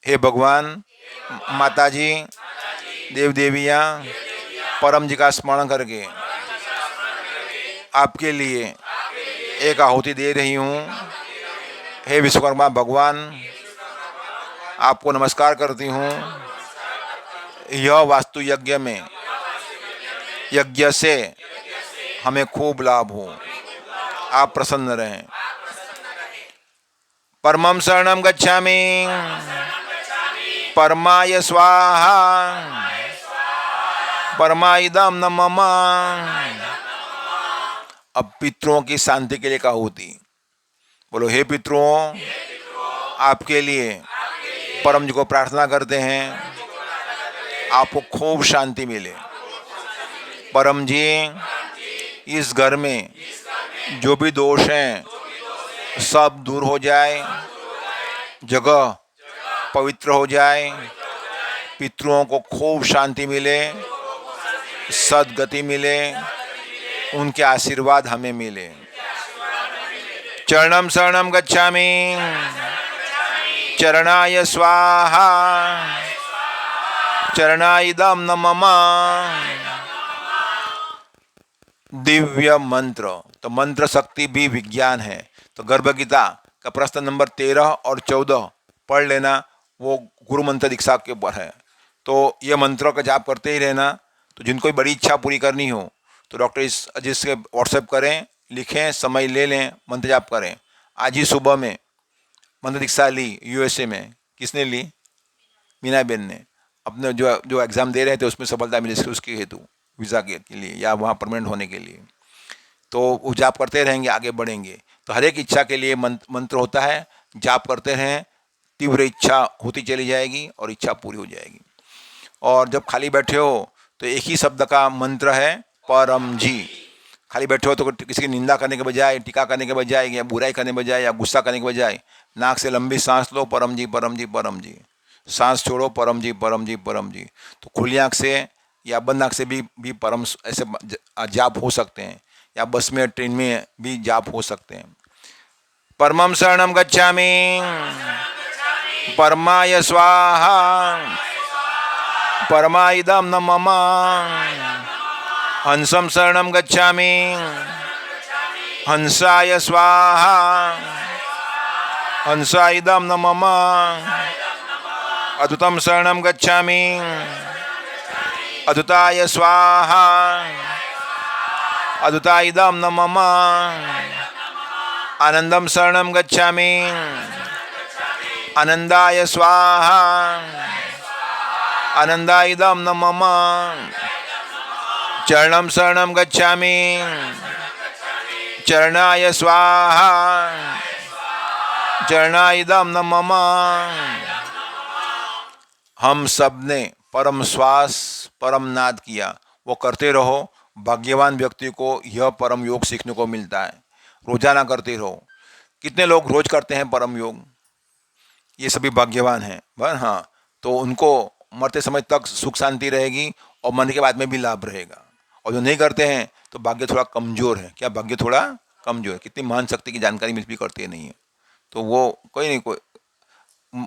हे भगवान, माताजी देव देवियाँ परम जी का स्मरण करके आपके लिए एक आहुति दे रही हूँ। हे विश्वकर्मा भगवान, आपको नमस्कार करती हूँ। यह वास्तु यज्ञ में यज्ञ से हमें खूब लाभ हो, आप प्रसन्न रहें। परमं शरणं गच्छामि, परमाय स्वाहा, परमाइदम न मम। अब पितरों की शांति के लिए आहुति। बोलो, हे पितरों, आपके लिए परम जी को प्रार्थना करते हैं आपको खूब शांति मिले। परम जी, इस घर में जो भी दोष हैं सब दूर हो जाए, जगह पवित्र हो जाए, पितरों को खूब शांति मिले, सद्गति मिले, उनके आशीर्वाद हमें मिले। चरणम शरणम गच्छामि, चरणाय स्वाहा, चरणाइदम न मम। दिव्य मंत्र, तो मंत्र शक्ति भी विज्ञान है। तो गर्भ गीता का प्रश्न नंबर 13 और 14 पढ़ लेना, वो गुरु मंत्र दीक्षा के ऊपर है। तो ये मंत्रों का जाप करते ही रहना। तो जिनको भी बड़ी इच्छा पूरी करनी हो तो डॉक्टर इस अजीत से व्हाट्सएप करें, लिखें, समय ले लें, मंत्र जाप करें। आज ही सुबह में मंत्र दीक्षा ली यूएसए में। किसने ली? मीना बेन ने। अपने जो एग्ज़ाम दे रहे थे उसमें सफलता मिली उसके हेतु, वीज़ा के लिए या वहाँ परमानेंट होने के लिए। तो वो जाप करते रहेंगे, आगे बढ़ेंगे। तो हर एक इच्छा के लिए मंत्र होता है, जाप करते रहें, तीव्र इच्छा होती चली जाएगी और इच्छा पूरी हो जाएगी। और जब खाली बैठे हो तो एक ही शब्द का मंत्र है, परम जी। खाली बैठे हो तो किसी की निंदा करने के बजाय, टीका करने के बजाय, या बुराई करने के बजाय, या गुस्सा करने के बजाय नाक से लंबी सांस लो, परम जी परम जी परम जी। सांस छोड़ो, परम जी परम जी परम जी। तो खुली आँख से या बंद आँख से भी परम ऐसे जाप हो सकते हैं, या बस में ट्रेन में भी जाप हो सकते हैं। परमं शरणं गच्छामि, परमाय स्वाहा, परमाइदं न मम। हंसं शरणं गच्छामि, हंसाय स्वाहा, हंसाइदं न मम। अद्भुतं शरणं गच्छामि, अद्भुताय स्वाहा, अद्भुताइदं न मम। आनंदं शरणं गच्छामि, आनंदाय स्वाहा, आनंदाइदं न मम। चरणं शरणं गच्छामि, चरणाय स्वाहा, चरणाइदं न मम। हम सब ने परम श्वास, परम नाद किया, वो करते रहो। भाग्यवान व्यक्ति को यह परम योग सीखने को मिलता है। रोजाना करते रहो। कितने लोग रोज करते हैं परम योग? ये सभी भाग्यवान हैं। बस हाँ, तो उनको मरते समय तक सुख शांति रहेगी और मन के बाद में भी लाभ रहेगा। और जो नहीं करते हैं तो भाग्य थोड़ा कमजोर है। क्या भाग्य थोड़ा कमजोर है? कितनी महान शक्ति की जानकारी में भी करते नहीं है। तो वो कोई नहीं, कोई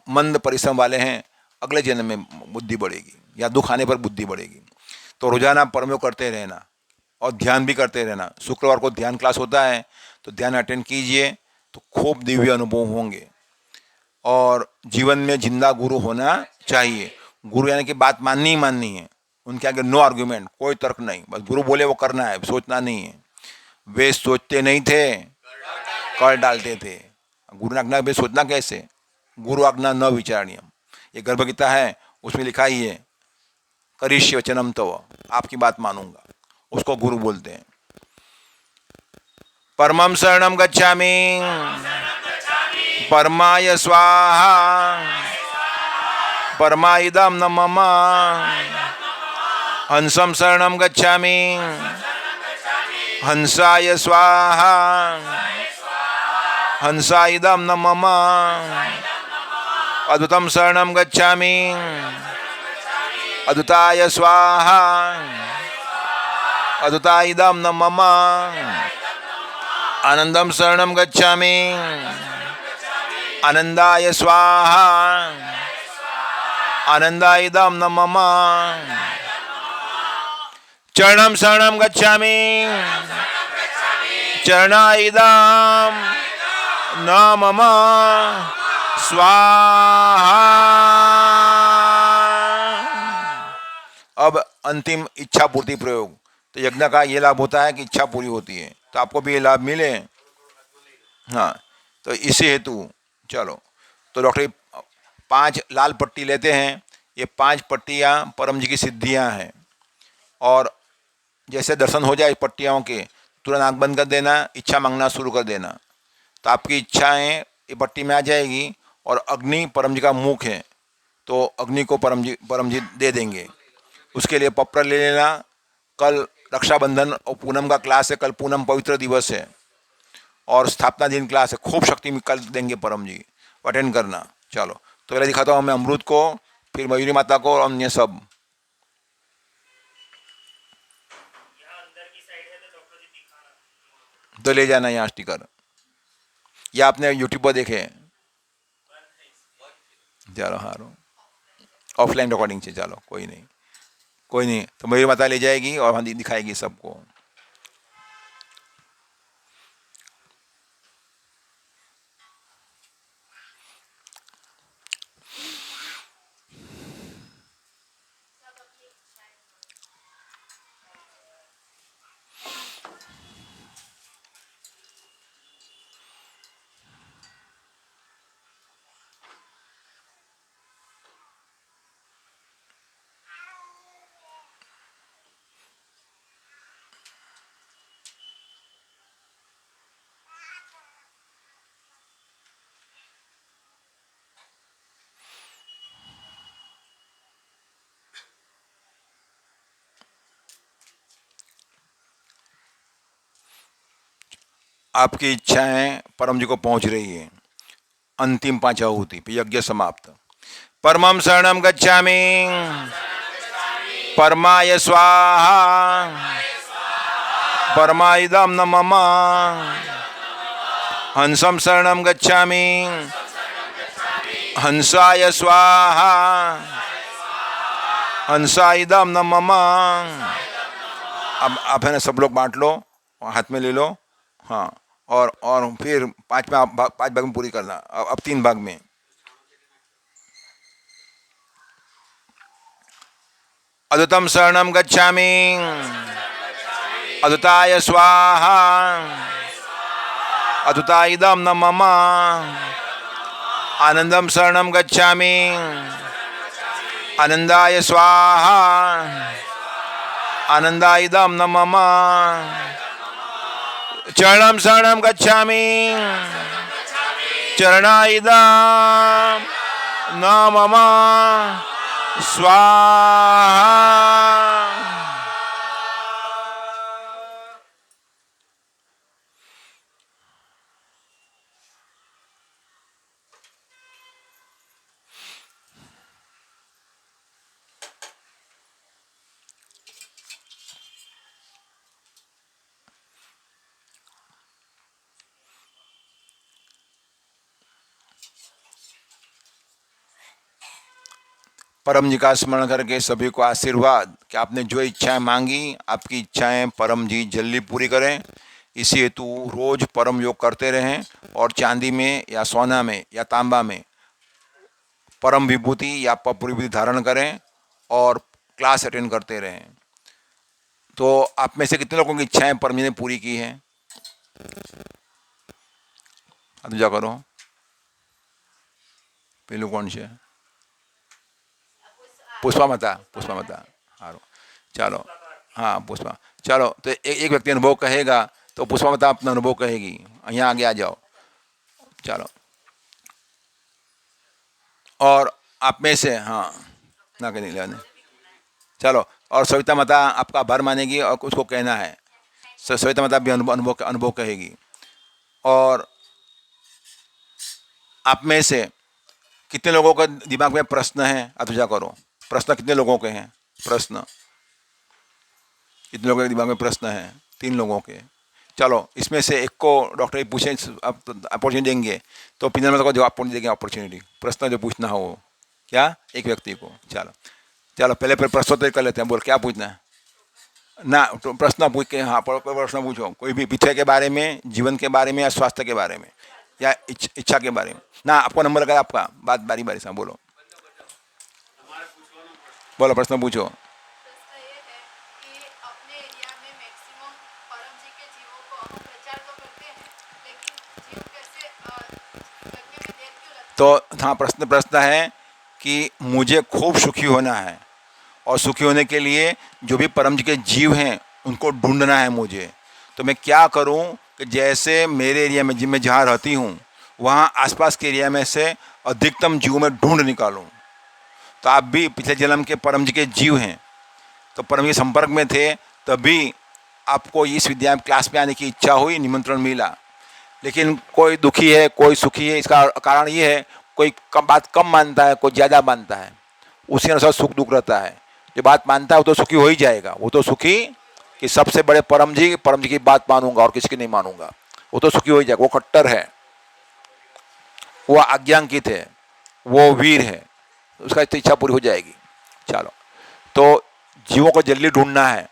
मंद परिश्रम वाले हैं, अगले जन्म में बुद्धि बढ़ेगी या दुख आने पर बुद्धि बढ़ेगी। तो रोजाना परम योग करते रहना और ध्यान भी करते रहना। शुक्रवार को ध्यान क्लास होता है, तो ध्यान अटेंड कीजिए, तो खूब दिव्य अनुभव होंगे। और जीवन में जिंदा गुरु होना चाहिए। गुरु यानी कि बात माननी ही माननी है, उनके आगे नो आर्ग्यूमेंट, कोई तर्क नहीं, बस गुरु बोले वो करना है, सोचना नहीं है। वे सोचते नहीं थे, कर डालते थे। गुरु ने आज्ञा वे सोचना कैसे? गुरु आज्ञा न विचारणीयम, ये गर्भ गीता है, उसमें लिखा ही है, करिष्य वचनम तव, आपकी बात मानूंगा, उसको गुरु बोलते हैं। परमं शरणं गच्छामि, परमाय स्वाहा, परमाइदं न मम। हंसं शरणं गच्छामि, हंसाय स्वाहा, हंसाइदं न मम। अद्भुतं शरणं गच्छामि, अद्भुताय स्वाहा, अद्भुताइदं न मम। आनंदं शरणं गच्छामि, आनंदाय स्वाहा, आनंदाइदं न मम। चरणं शरणं गच्छामि, चरणाइदं न मम। स्वाहा। अब अंतिम इच्छा पूर्ति प्रयोग। तो यज्ञ का ये लाभ होता है कि इच्छा पूरी होती है, तो आपको भी ये लाभ मिले। हाँ, तो इसी हेतु चलो, तो डॉक्टर 5 लाल पट्टी लेते हैं। ये 5 पट्टियाँ परम जी की सिद्धियाँ हैं। और जैसे दर्शन हो जाए पट्टियों के, तुरंत आँख बंद कर देना, इच्छा मांगना शुरू कर देना। तो आपकी इच्छाएं ये पट्टी में आ जाएगी। और अग्नि परम जी का मुख है, तो अग्नि को परम जी दे देंगे। उसके लिए पत्र ले लेना। कल रक्षाबंधन और पूनम का क्लास है, कल पूनम पवित्र दिवस है और स्थापना दिन क्लास है। खूब शक्ति कल देंगे परम जी, अटेंड करना। चलो, तो पहले दिखाता हूँ मैं अमृत को, फिर मयूरी माता को और अन्य सब। तो ले जाना यहाँ स्टिकर, या आपने यूट्यूब पर देखे। चलो हाँ, ऑफलाइन रिकॉर्डिंग से, चलो कोई नहीं, कोई नहीं। तो मयूरी माता ले जाएगी और वहाँ दिखाएगी सबको। आपकी इच्छाएं परम जी को पहुंच रही है। अंतिम 5 आहुति, यज्ञ समाप्त। परमं शरणं गच्छामि, परमाय स्वाहा, परमाइदं न मम। हंसं शरणं गच्छामि, हंसाय स्वाहा, हंसाइदं न मम। अब आप है ना, सब लोग बांट लो, हाथ में ले लो। हाँ, और फिर 5 भाग में पूरी करना। अब 3 भाग में। अद्वैतं शरणं गच्छामि, अद्वैताय स्वाहा, अद्वैताइदं न मम। आनंदं शरणं गच्छामि, आनंदाय स्वाहा, आनंदाइदं न मम। चरणं शरणं गच्छामि, चरणाइदं न मम। स्वाहा। परम जी का स्मरण करके सभी को आशीर्वाद कि आपने जो इच्छाएं मांगी, आपकी इच्छाएं परम जी जल्दी पूरी करें। इसी हेतु रोज परम योग करते रहें और चांदी में या सोना में या तांबा में परम विभूति या पूरी विभूति धारण करें और क्लास अटेंड करते रहें। तो आप में से कितने लोगों की इच्छाएं परम जी ने पूरी की हैं? दूजा करो। पहलू कौन से? पुष्पा माता। हारो, चलो। हाँ, पुष्पा। चलो, तो एक व्यक्ति अनुभव कहेगा तो पुष्पा माता अपना अनुभव कहेगी। यहाँ आगे आ जाओ। चलो, और आप में से, हाँ ना कहीं लेने। चलो, और सविता माता आपका आभार मानेगी और उसको कहना है। सविता माता भी अनुभव कहेगी। और आप में से कितने लोगों का दिमाग में प्रश्न है? अतुजा करो। प्रश्न कितने लोगों के हैं? प्रश्न कितने लोगों के दिमाग में प्रश्न है? 3 लोगों के। चलो, इसमें से एक को डॉक्टर पूछे, आप अपॉर्चुनिटी देंगे तो पिंजर को जवाब देंगे। अपॉर्चुनिटी, प्रश्न जो पूछना हो क्या, एक व्यक्ति को। चलो पहले प्रश्नोत्तर कर लेते हैं। बोल, क्या पूछना है ना? तो प्रश्न पूछ के, हाँ प्रश्न पूछो। कोई भी पीछे के बारे में, जीवन के बारे में, या स्वास्थ्य के बारे में, या इच्छा के बारे में ना। आपको नंबर लगा, आपका बात बारी बारी से बोलो। बोलो, प्रश्न पूछो। तो हाँ, प्रश्न है कि मुझे खूब सुखी होना है और सुखी होने के लिए जो भी परम जी के जीव हैं उनको ढूंढना है मुझे। तो मैं क्या करूं कि जैसे मेरे एरिया में जिन मैं जहाँ रहती हूँ वहाँ आसपास के एरिया में से अधिकतम जीव में ढूंढ निकालूं। तो आप भी पिछले जन्म के परम जी के जीव हैं, तो परम जी के संपर्क में थे, तभी आपको इस विद्या क्लास में आने की इच्छा हुई, निमंत्रण मिला। लेकिन कोई दुखी है, कोई सुखी है। इसका कारण ये है, कोई बात कम मानता है, कोई ज़्यादा मानता है, उसी अनुसार सुख दुख रहता है। जो बात मानता है वो तो सुखी हो ही जाएगा, वो तो सुखी कि सबसे बड़े परम जी की बात मानूंगा और किसी की नहीं मानूंगा, वो तो सुखी हो ही जाएगा। वो कट्टर है, वो आज्ञांकित है, वो वीर है, उसका इच्छा पूरी हो जाएगी। चलो, तो जीवों को जल्दी ढूंढना है,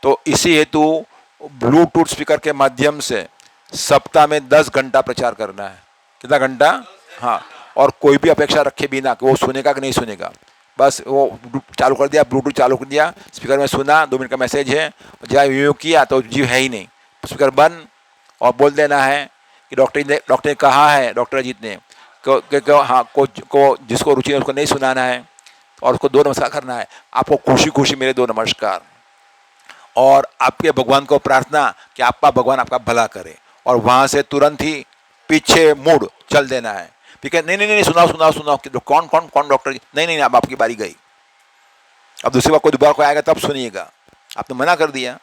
तो इसी हेतु ब्लूटूथ स्पीकर के माध्यम से सप्ताह में 10 घंटा प्रचार करना है। कितना घंटा? हाँ, और कोई भी अपेक्षा रखे बिना कि वो सुनेगा कि नहीं सुनेगा। बस वो चालू कर दिया, ब्लूटूथ चालू कर दिया, स्पीकर में सुना, 2 मिनट का मैसेज है, जब यूँ किया तो जीव है ही नहीं, स्पीकर बंद, और बोल देना है कि डॉक्टर ने कहा है, डॉक्टर अजीत ने हाँ, को जिसको रुचि है उसको नहीं सुनाना है, और उसको 2 नमस्कार करना है। आपको खुशी खुशी मेरे 2 नमस्कार, और आपके भगवान को प्रार्थना कि आपका भगवान आपका भला करे, और वहाँ से तुरंत ही पीछे मुड़ चल देना है। ठीक है? नहीं नहीं नहीं, सुनाओ सुनाओ सुनाओ, कौन कौन कौन डॉक्टर जी? नहीं नहीं, अब आपकी बारी गई, अब दूसरी बार कोई दोबारा कोई आएगा तब सुनिएगा। आपने मना कर दिया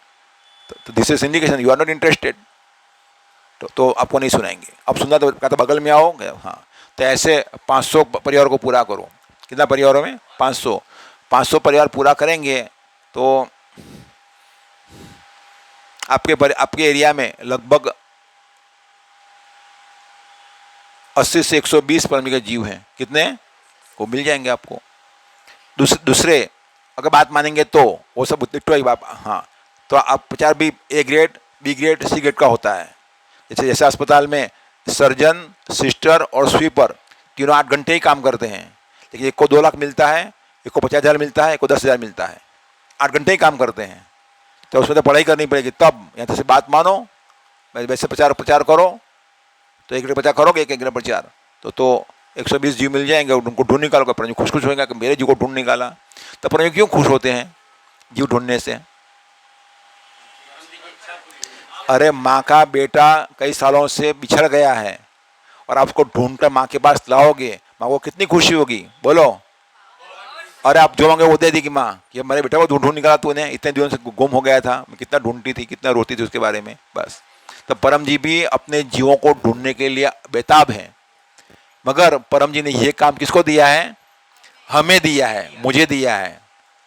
तो this is indication you are not interested, तो आपको नहीं सुनाएंगे। अब सुनना तो कहता बगल में आओ। हाँ, तो ऐसे 500 परिवार को पूरा करो। कितना परिवारों में? 500 परिवार पूरा करेंगे तो आपके एरिया में लगभग 80 से 120 परम के जीव हैं। कितने को मिल जाएंगे आपको? दूसरे अगर बात मानेंगे तो वो सब ही बात। हाँ, तो आप प्रचार भी A grade, B grade, C grade का होता है। जैसे अस्पताल में सर्जन, सिस्टर और स्वीपर तीनों 8 घंटे ही काम करते हैं, लेकिन एक को 2 लाख मिलता है, एक को 50,000 मिलता है, एक को 10,000 मिलता है। 8 घंटे ही काम करते हैं, तो उसमें तो पढ़ाई करनी पड़ेगी। तब यहाँ से बात मानो, वैसे प्रचार करो, तो 1 घंटे प्रचार करोगे, 1 घंटे प्रचार, तो 120 जीव मिल जाएंगे, उनको ढूंढ निकालोगे। परम जी खुश होगा कि मेरे जीव को ढूंढ निकाला। तो परम जी क्यों खुश होते हैं जीव ढूंढने से? अरे माँ का बेटा कई सालों से बिछड़ गया है, और आप उसको ढूंढकर माँ के पास लाओगे, माँ को कितनी खुशी होगी, बोलो। अरे आप जो मांगे वो दे देगी माँ, कि मेरे बेटा को ढूंढ निकाला तूने, इतने दिनों से गुम हो गया था, मैं कितना ढूंढती थी, कितना रोती थी उसके बारे में। बस, तो परम जी भी अपने जीवों को ढूंढने के लिए बेताब हैं। मगर परम जी ने ये काम किसको दिया है? हमें दिया है, मुझे दिया है।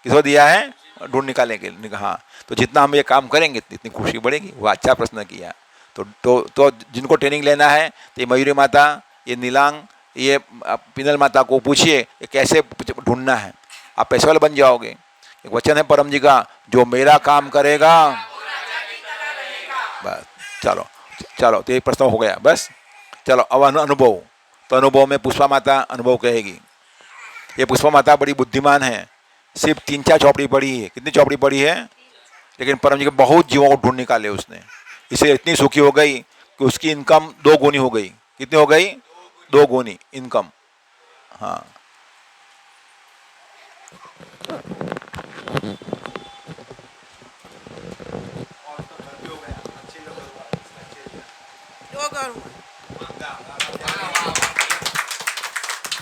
किसको दिया है? ढूंढ निकालने के लिए। हाँ, तो जितना हम ये काम करेंगे इतनी खुशी बढ़ेगी। वो अच्छा प्रश्न किया। तो जिनको ट्रेनिंग लेना है, तो ये मयूरी माता, ये नीलांग, ये पिनल माता को पूछिए ये कैसे ढूंढना है, आप पैसे वाले बन जाओगे। एक वचन है परम जी का, जो मेरा काम करेगा। बस, चलो, तो ये प्रश्न हो गया। बस चलो, अब अनुभव। तो अनुभव में पुष्पा माता अनुभव कहेगी। ये पुष्पा माता बड़ी बुद्धिमान है, सिर्फ 3-4 चौपड़ी पढ़ी है। कितनी चौपड़ी पढ़ी है? लेकिन परम जी के बहुत जीवों को ढूंढ निकाले उसने। इसलिए इतनी सुखी हो गई कि उसकी इनकम 2 गुनी हो गई। कितनी हो गई? 2 गुनी इनकम। हाँ,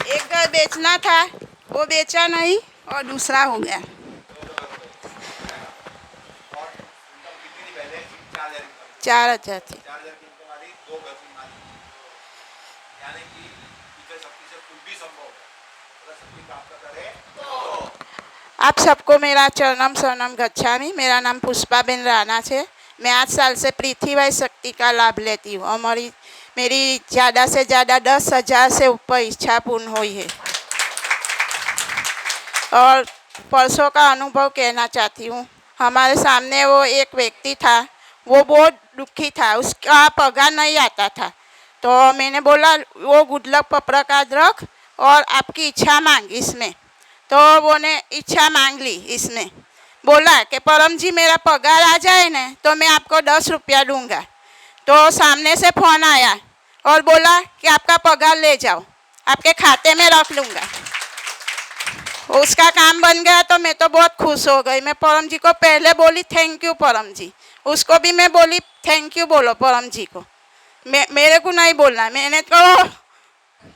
एक घर बेचना था, वो बेचा नहीं और दूसरा हो गया। चार हजार थी। आप सबको मेरा चरणम शरणम गच्छामि। मेरा नाम पुष्पाबेन राणा है। मैं 8 साल से पृथ्वी शक्ति का लाभ लेती हूँ और मेरी ज़्यादा से ज़्यादा 10,000 से ऊपर इच्छा पूर्ण हुई है। और परसों का अनुभव कहना चाहती हूँ। हमारे सामने वो एक व्यक्ति था, वो बहुत दुखी था, उसका पगार नहीं आता था। तो मैंने बोला वो गुडलक पत्रकार रख और आपकी इच्छा मांग इसमें। तो वो ने इच्छा मांग ली इसमें। बोला कि परम जी मेरा पगार आ जाए ना तो मैं आपको 10 रुपया दूंगा। तो सामने से फ़ोन आया और बोला कि आपका पगार ले जाओ, आपके खाते में रख लूँगा। उसका काम बन गया तो मैं तो बहुत खुश हो गई। मैं परम जी को पहले बोली थैंक यू परम जी, उसको भी मैं बोली थैंक यू बोलो परम जी को, मेरे को नहीं बोलना। मैंने तो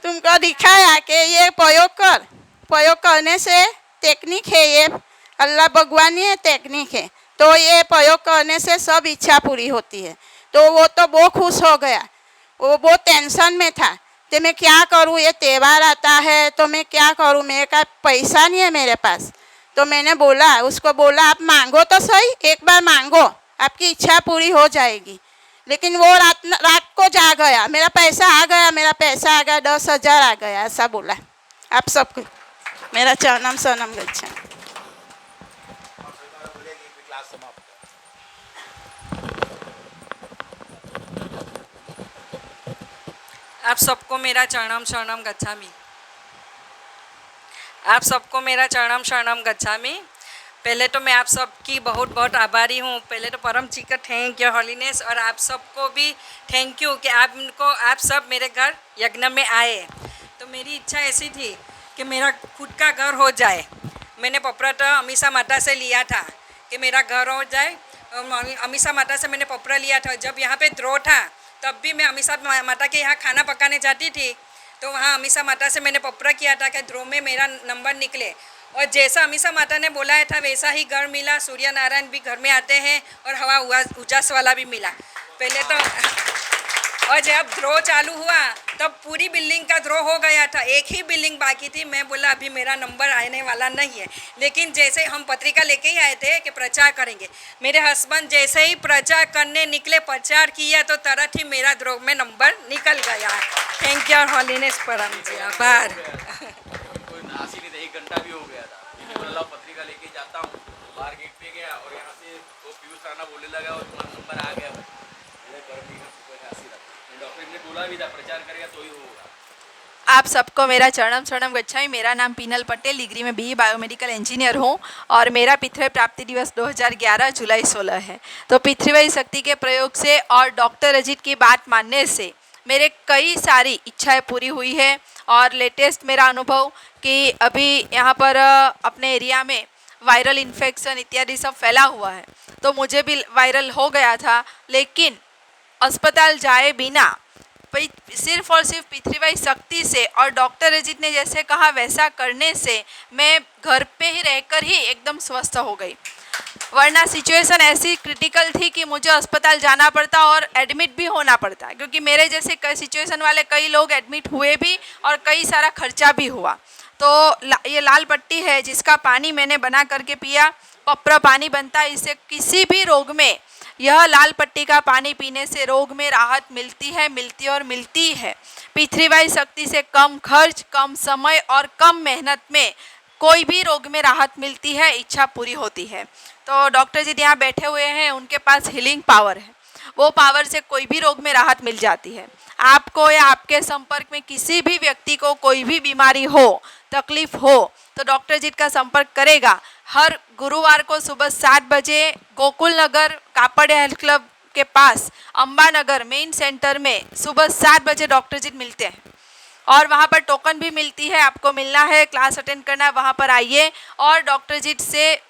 तुमको दिखाया कि ये प्रयोग करने से टेक्निक है, ये अल्लाह भगवान ही टेक्निक है, तो ये प्रयोग करने से सब इच्छा पूरी होती है। तो वो तो बहुत खुश हो गया, वो बहुत टेंशन में था कि मैं क्या करूँ, ये त्यौहार आता है तो मैं क्या करूँ, मेरे का पैसा नहीं है मेरे पास। तो मैंने बोला, उसको बोला आप मांगो तो सही, एक बार मांगो, आपकी इच्छा पूरी हो जाएगी। लेकिन वो रात को जा गया, मेरा पैसा आ गया, 10,000 आ गया, ऐसा बोला। आप सबको मेरा चरणम शरणम गच्छामि। आप सबको मेरा चरणम शरणम गच्छामि। आप सबको मेरा चरणम शरणम गच्छामि। पहले तो मैं आप सबकी बहुत बहुत आभारी हूँ। पहले तो परम जी का थैंक यू हॉलीनेस, और आप सबको भी थैंक यू कि आप सब मेरे घर यज्ञ में आए। तो मेरी इच्छा ऐसी थी कि मेरा खुद का घर हो जाए। मैंने पपरा तो अमीषा माता से लिया था कि मेरा घर हो जाए। अमीषा माता से मैंने पपरा लिया था। जब यहाँ पे द्रोह था तब भी मैं अमीषा माता के यहाँ खाना पकाने जाती थी, तो वहाँ अमीषा माता से मैंने पपरा किया था कि द्रोह में मेरा नंबर निकले। और जैसा अमीषा माता ने बोला था वैसा ही घर मिला। सूर्य नारायण भी घर में आते हैं और हवा उजास वाला भी मिला पहले तो। और जब द्रोह चालू हुआ तब पूरी बिल्डिंग का द्रोह हो गया था, एक ही बिल्डिंग बाकी थी। मैं बोला अभी मेरा नंबर आने वाला नहीं है। लेकिन जैसे हम पत्रिका लेके ही आए थे कि प्रचार करेंगे, मेरे हस्बैंड जैसे ही प्रचार करने निकले, प्रचार किया तो तुरंत ही मेरा द्रोह में नंबर निकल गया। थैंक यू हॉलीनेस परम जी, आभार। कोई नासी नहीं था, 1 घंटा भी हो गया था। मैं बोला पत्रिका लेके जाता हूँ, बाहर गेट पे गया और यहाँ से वो पीयूष राणा बोलने लगा और तुम्हारा नंबर आ गया। डॉक्टर ने बोला भी था प्रचार करेगा तो ही होगा। आप सबको मेरा चरणम शरणम गच्छामि। मेरा नाम पीनल पटेल, डिग्री में BE बायोमेडिकल इंजीनियर हूँ और मेरा पितृ प्राप्ति दिवस 2011 जुलाई 16 है। तो पितृवाई शक्ति के प्रयोग से और डॉक्टर अजीत की बात मानने से मेरे कई सारी इच्छाएं पूरी हुई है। और लेटेस्ट मेरा अनुभव कि अभी यहाँ पर अपने एरिया में वायरल इन्फेक्शन इत्यादि सब फैला हुआ है, तो मुझे भी वायरल हो गया था। लेकिन अस्पताल जाए बिना सिर्फ और सिर्फ पितृवाई शक्ति से और डॉक्टर अजीत ने जैसे कहा वैसा करने से मैं घर पे ही रहकर ही एकदम स्वस्थ हो गई। वरना सिचुएशन ऐसी क्रिटिकल थी कि मुझे अस्पताल जाना पड़ता और एडमिट भी होना पड़ता, क्योंकि मेरे जैसे कई सिचुएशन वाले कई लोग एडमिट हुए भी और कई सारा खर्चा भी हुआ। तो ये लाल पट्टी है जिसका पानी मैंने बना करके पिया। पपरा पानी बनता है, इससे किसी भी रोग में यह लाल पट्टी का पानी पीने से रोग में राहत मिलती है। पितृवाई शक्ति से कम खर्च, कम समय और कम मेहनत में कोई भी रोग में राहत मिलती है, इच्छा पूरी होती है। तो डॉक्टर जी यहाँ बैठे हुए हैं, उनके पास हीलिंग पावर है। वो पावर से कोई भी रोग में राहत मिल जाती है। आपको या आपके संपर्क में किसी भी व्यक्ति को कोई भी बीमारी हो, तकलीफ हो, तो डॉक्टर जी का संपर्क करेगा। हर गुरुवार को सुबह 7 बजे गोकुल नगर कापड़िया हेल्थ क्लब के पास अम्बा नगर मेन सेंटर में सुबह 7 बजे डॉक्टर जी मिलते हैं और वहाँ पर टोकन भी मिलती है। आपको मिलना है, क्लास अटेंड करना है, वहाँ पर आइए और डॉक्टर जी से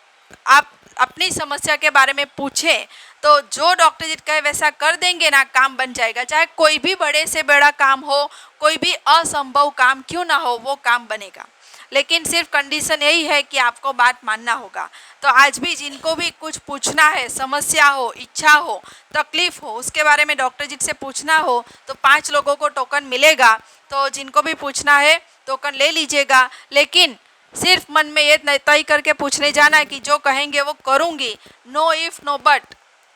आप अपनी समस्या के बारे में पूछें। तो जो डॉक्टर जी कहे वैसा कर देंगे ना, काम बन जाएगा। चाहे कोई भी बड़े से बड़ा काम हो, कोई भी असंभव काम क्यों ना हो, वो काम बनेगा। लेकिन सिर्फ कंडीशन यही है कि आपको बात मानना होगा। तो आज भी जिनको भी कुछ पूछना है, समस्या हो, इच्छा हो, तकलीफ हो, उसके बारे में डॉक्टर जी से पूछना हो तो 5 लोगों को टोकन मिलेगा। तो जिनको भी पूछना है टोकन ले लीजिएगा। लेकिन सिर्फ मन में ये तय करके पूछने जाना कि जो कहेंगे वो करूँगी, नो इफ़ नो बट,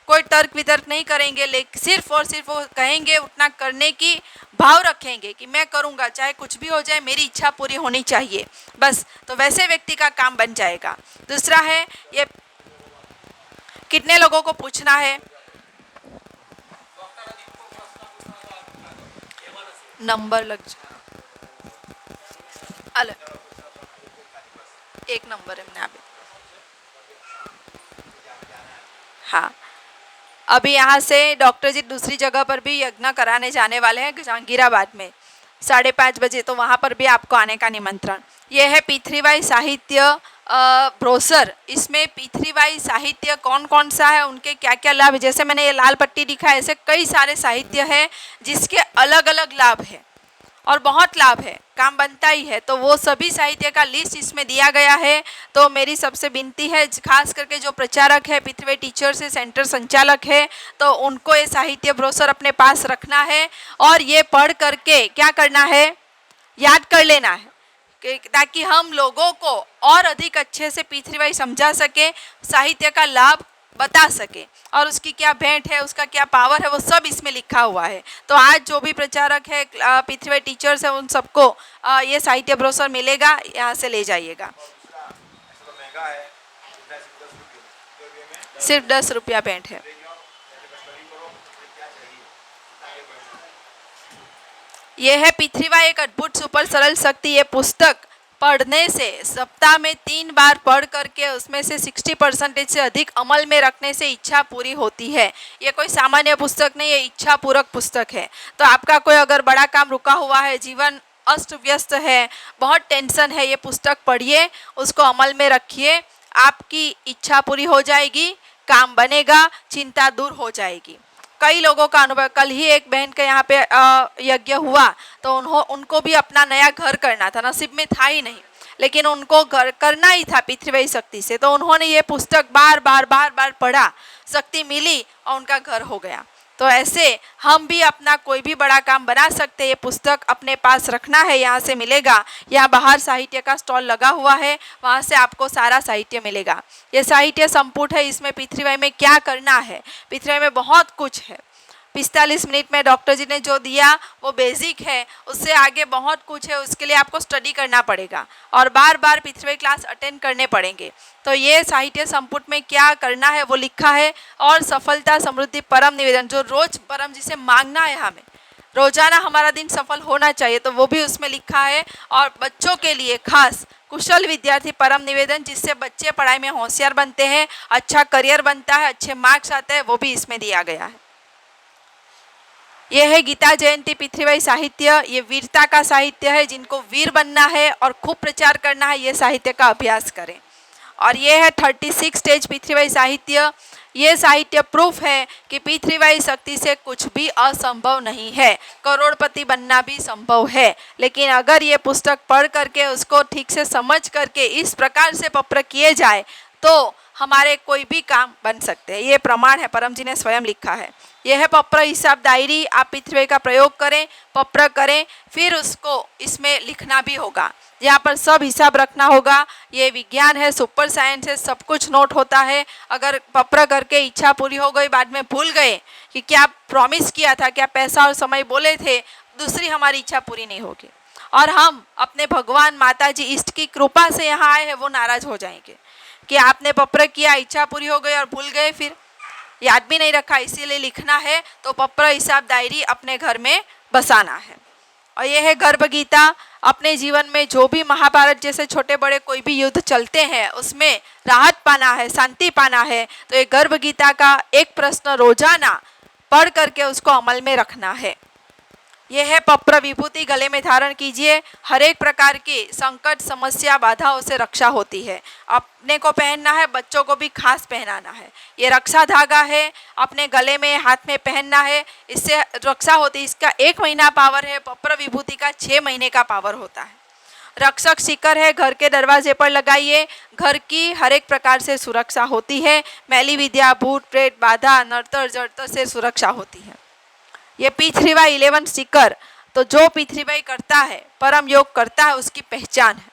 कोई तर्क वितर्क नहीं करेंगे। लेकिन सिर्फ और सिर्फ वो कहेंगे उतना करने की भाव रखेंगे कि मैं करूँगा, चाहे कुछ भी हो जाए, मेरी इच्छा पूरी होनी चाहिए बस। तो वैसे व्यक्ति का काम बन जाएगा। दूसरा है, ये कितने लोगों को पूछना है? नंबर लग अलग, एक नंबर है मैंने अभी। हाँ, अभी यहाँ से डॉक्टर जी दूसरी जगह पर भी यज्ञ कराने जाने वाले हैं जहांगीराबाद में 5:30 बजे, तो वहाँ पर भी आपको आने का निमंत्रण। यह है पितृवाई साहित्य ब्रोशर, इसमें पृथ्वीबाई साहित्य कौन कौन सा है, उनके क्या क्या लाभ है, जैसे मैंने ये लाल पट्टी दिखा है, ऐसे कई सारे साहित्य है जिसके अलग अलग लाभ है और बहुत लाभ है, काम बनता ही है। तो वो सभी साहित्य का लिस्ट इसमें दिया गया है। तो मेरी सबसे विनती है, खास करके जो प्रचारक है, पृथ्वी टीचर से सेंटर संचालक है, तो उनको ये साहित्य ब्रोशर अपने पास रखना है और ये पढ़ करके क्या करना है, याद कर लेना है, ताकि हम लोगों को और अधिक अच्छे से पृथ्वीबाई समझा सके, साहित्य का लाभ बता सके और उसकी क्या भेंट है, उसका क्या पावर है, वो सब इसमें लिखा हुआ है। तो आज जो भी प्रचारक है, पृथ्वी टीचर्स है, उन सबको ये साहित्य ब्रोशर मिलेगा, यहाँ से ले जाइएगा। सिर्फ 10 रुपया भेंट है। यह है पृथ्वीबाई एक अद्भुत सुपर सरल शक्ति। ये पुस्तक पढ़ने से, सप्ताह में 3 बार पढ़ करके उसमें से 60% से अधिक अमल में रखने से इच्छा पूरी होती है। ये कोई सामान्य पुस्तक नहीं, ये इच्छा पूरक पुस्तक है। तो आपका कोई अगर बड़ा काम रुका हुआ है, जीवन अस्त व्यस्त है, बहुत टेंशन है, ये पुस्तक पढ़िए, उसको अमल में रखिए, आपकी इच्छा पूरी हो जाएगी, काम बनेगा, चिंता दूर हो जाएगी। कई लोगों का अनुभव, कल ही एक बहन के यहाँ पे यज्ञ हुआ, तो उनको भी अपना नया घर करना था, नसीब में था ही नहीं, लेकिन उनको घर करना ही था पृथ्वी शक्ति से। तो उन्होंने ये पुस्तक बार बार पढ़ा, शक्ति मिली और उनका घर हो गया। तो ऐसे हम भी अपना कोई भी बड़ा काम बना सकते हैं। ये पुस्तक अपने पास रखना है, यहाँ से मिलेगा। यहाँ बाहर साहित्य का स्टॉल लगा हुआ है, वहाँ से आपको सारा साहित्य मिलेगा। ये साहित्य संपुट है, इसमें पृथ्वीबाई में क्या करना है, पृथ्वीबाई में बहुत कुछ है। 45 मिनट में डॉक्टर जी ने जो दिया वो बेसिक है, उससे आगे बहुत कुछ है, उसके लिए आपको स्टडी करना पड़ेगा और बार बार पृथ्वी क्लास अटेंड करने पड़ेंगे। तो ये साहित्य संपुट में क्या करना है वो लिखा है। और सफलता समृद्धि परम निवेदन, जो रोज परम जी से मांगना है, हमें रोजाना हमारा दिन सफल होना चाहिए, तो वो भी उसमें लिखा है। और बच्चों के लिए खास कुशल विद्यार्थी परम निवेदन, जिससे बच्चे पढ़ाई में होशियार बनते हैं, अच्छा करियर बनता है, अच्छे मार्क्स आते हैं, वो भी इसमें दिया गया है। यह है गीता जयंती पृथ्वीबाई साहित्य। ये वीरता का साहित्य है, जिनको वीर बनना है और खूब प्रचार करना है, ये साहित्य का अभ्यास करें। और ये है 36 स्टेज पृथ्वीबाई साहित्य। ये साहित्य प्रूफ है कि पृथ्वीबाई शक्ति से कुछ भी असंभव नहीं है, करोड़पति बनना भी संभव है। लेकिन अगर ये पुस्तक पढ़ करके उसको ठीक से समझ करके इस प्रकार से पप्र किए जाए तो हमारे कोई भी काम बन सकते हैं। ये प्रमाण है, परम जी ने स्वयं लिखा है। यह है पप्र हिसाब डायरी। आप पृथ्वी का प्रयोग करें, पप्र करें, फिर उसको इसमें लिखना भी होगा, यहाँ पर सब हिसाब रखना होगा। ये विज्ञान है, सुपर साइंस है, सब कुछ नोट होता है। अगर पप्र करके इच्छा पूरी हो गई, बाद में भूल गए कि क्या प्रॉमिस किया था, क्या पैसा और समय बोले थे, दूसरी हमारी इच्छा पूरी नहीं होगी और हम अपने भगवान, माता जी, इष्ट की कृपा से यहाँ आए हैं, वो नाराज हो जाएंगे कि आपने पप्र किया, इच्छा पूरी हो गई और भूल गए, फिर याद भी नहीं रखा। इसीलिए लिखना है। तो पप्र हिसाब डायरी अपने घर में बसाना है। और यह है गर्भ गीता। अपने जीवन में जो भी महाभारत जैसे छोटे बड़े कोई भी युद्ध चलते हैं, उसमें राहत पाना है, शांति पाना है, तो ये गर्भ गीता का एक प्रश्न रोजाना पढ़ करके उसको अमल में रखना है। यह है पप्र विभूति, गले में धारण कीजिए। हर एक प्रकार की संकट, समस्या, बाधाओं से रक्षा होती है। अपने को पहनना है, बच्चों को भी खास पहनाना है। ये रक्षा धागा है, अपने गले में, हाथ में पहनना है, इससे रक्षा होती है। इसका 1 महीना पावर है, पप्र विभूति का 6 महीने का पावर होता है। रक्षक शिखर है, घर के दरवाजे पर लगाइए। घर की हर एक प्रकार से सुरक्षा होती है। मैली विद्या, भूत प्रेत, बाधा, नरतर जड़तर से सुरक्षा होती है। ये पृथ्वीबाई 11 स्टिकर, तो जो पृथ्वीबाई करता है, परम योग करता है, उसकी पहचान है।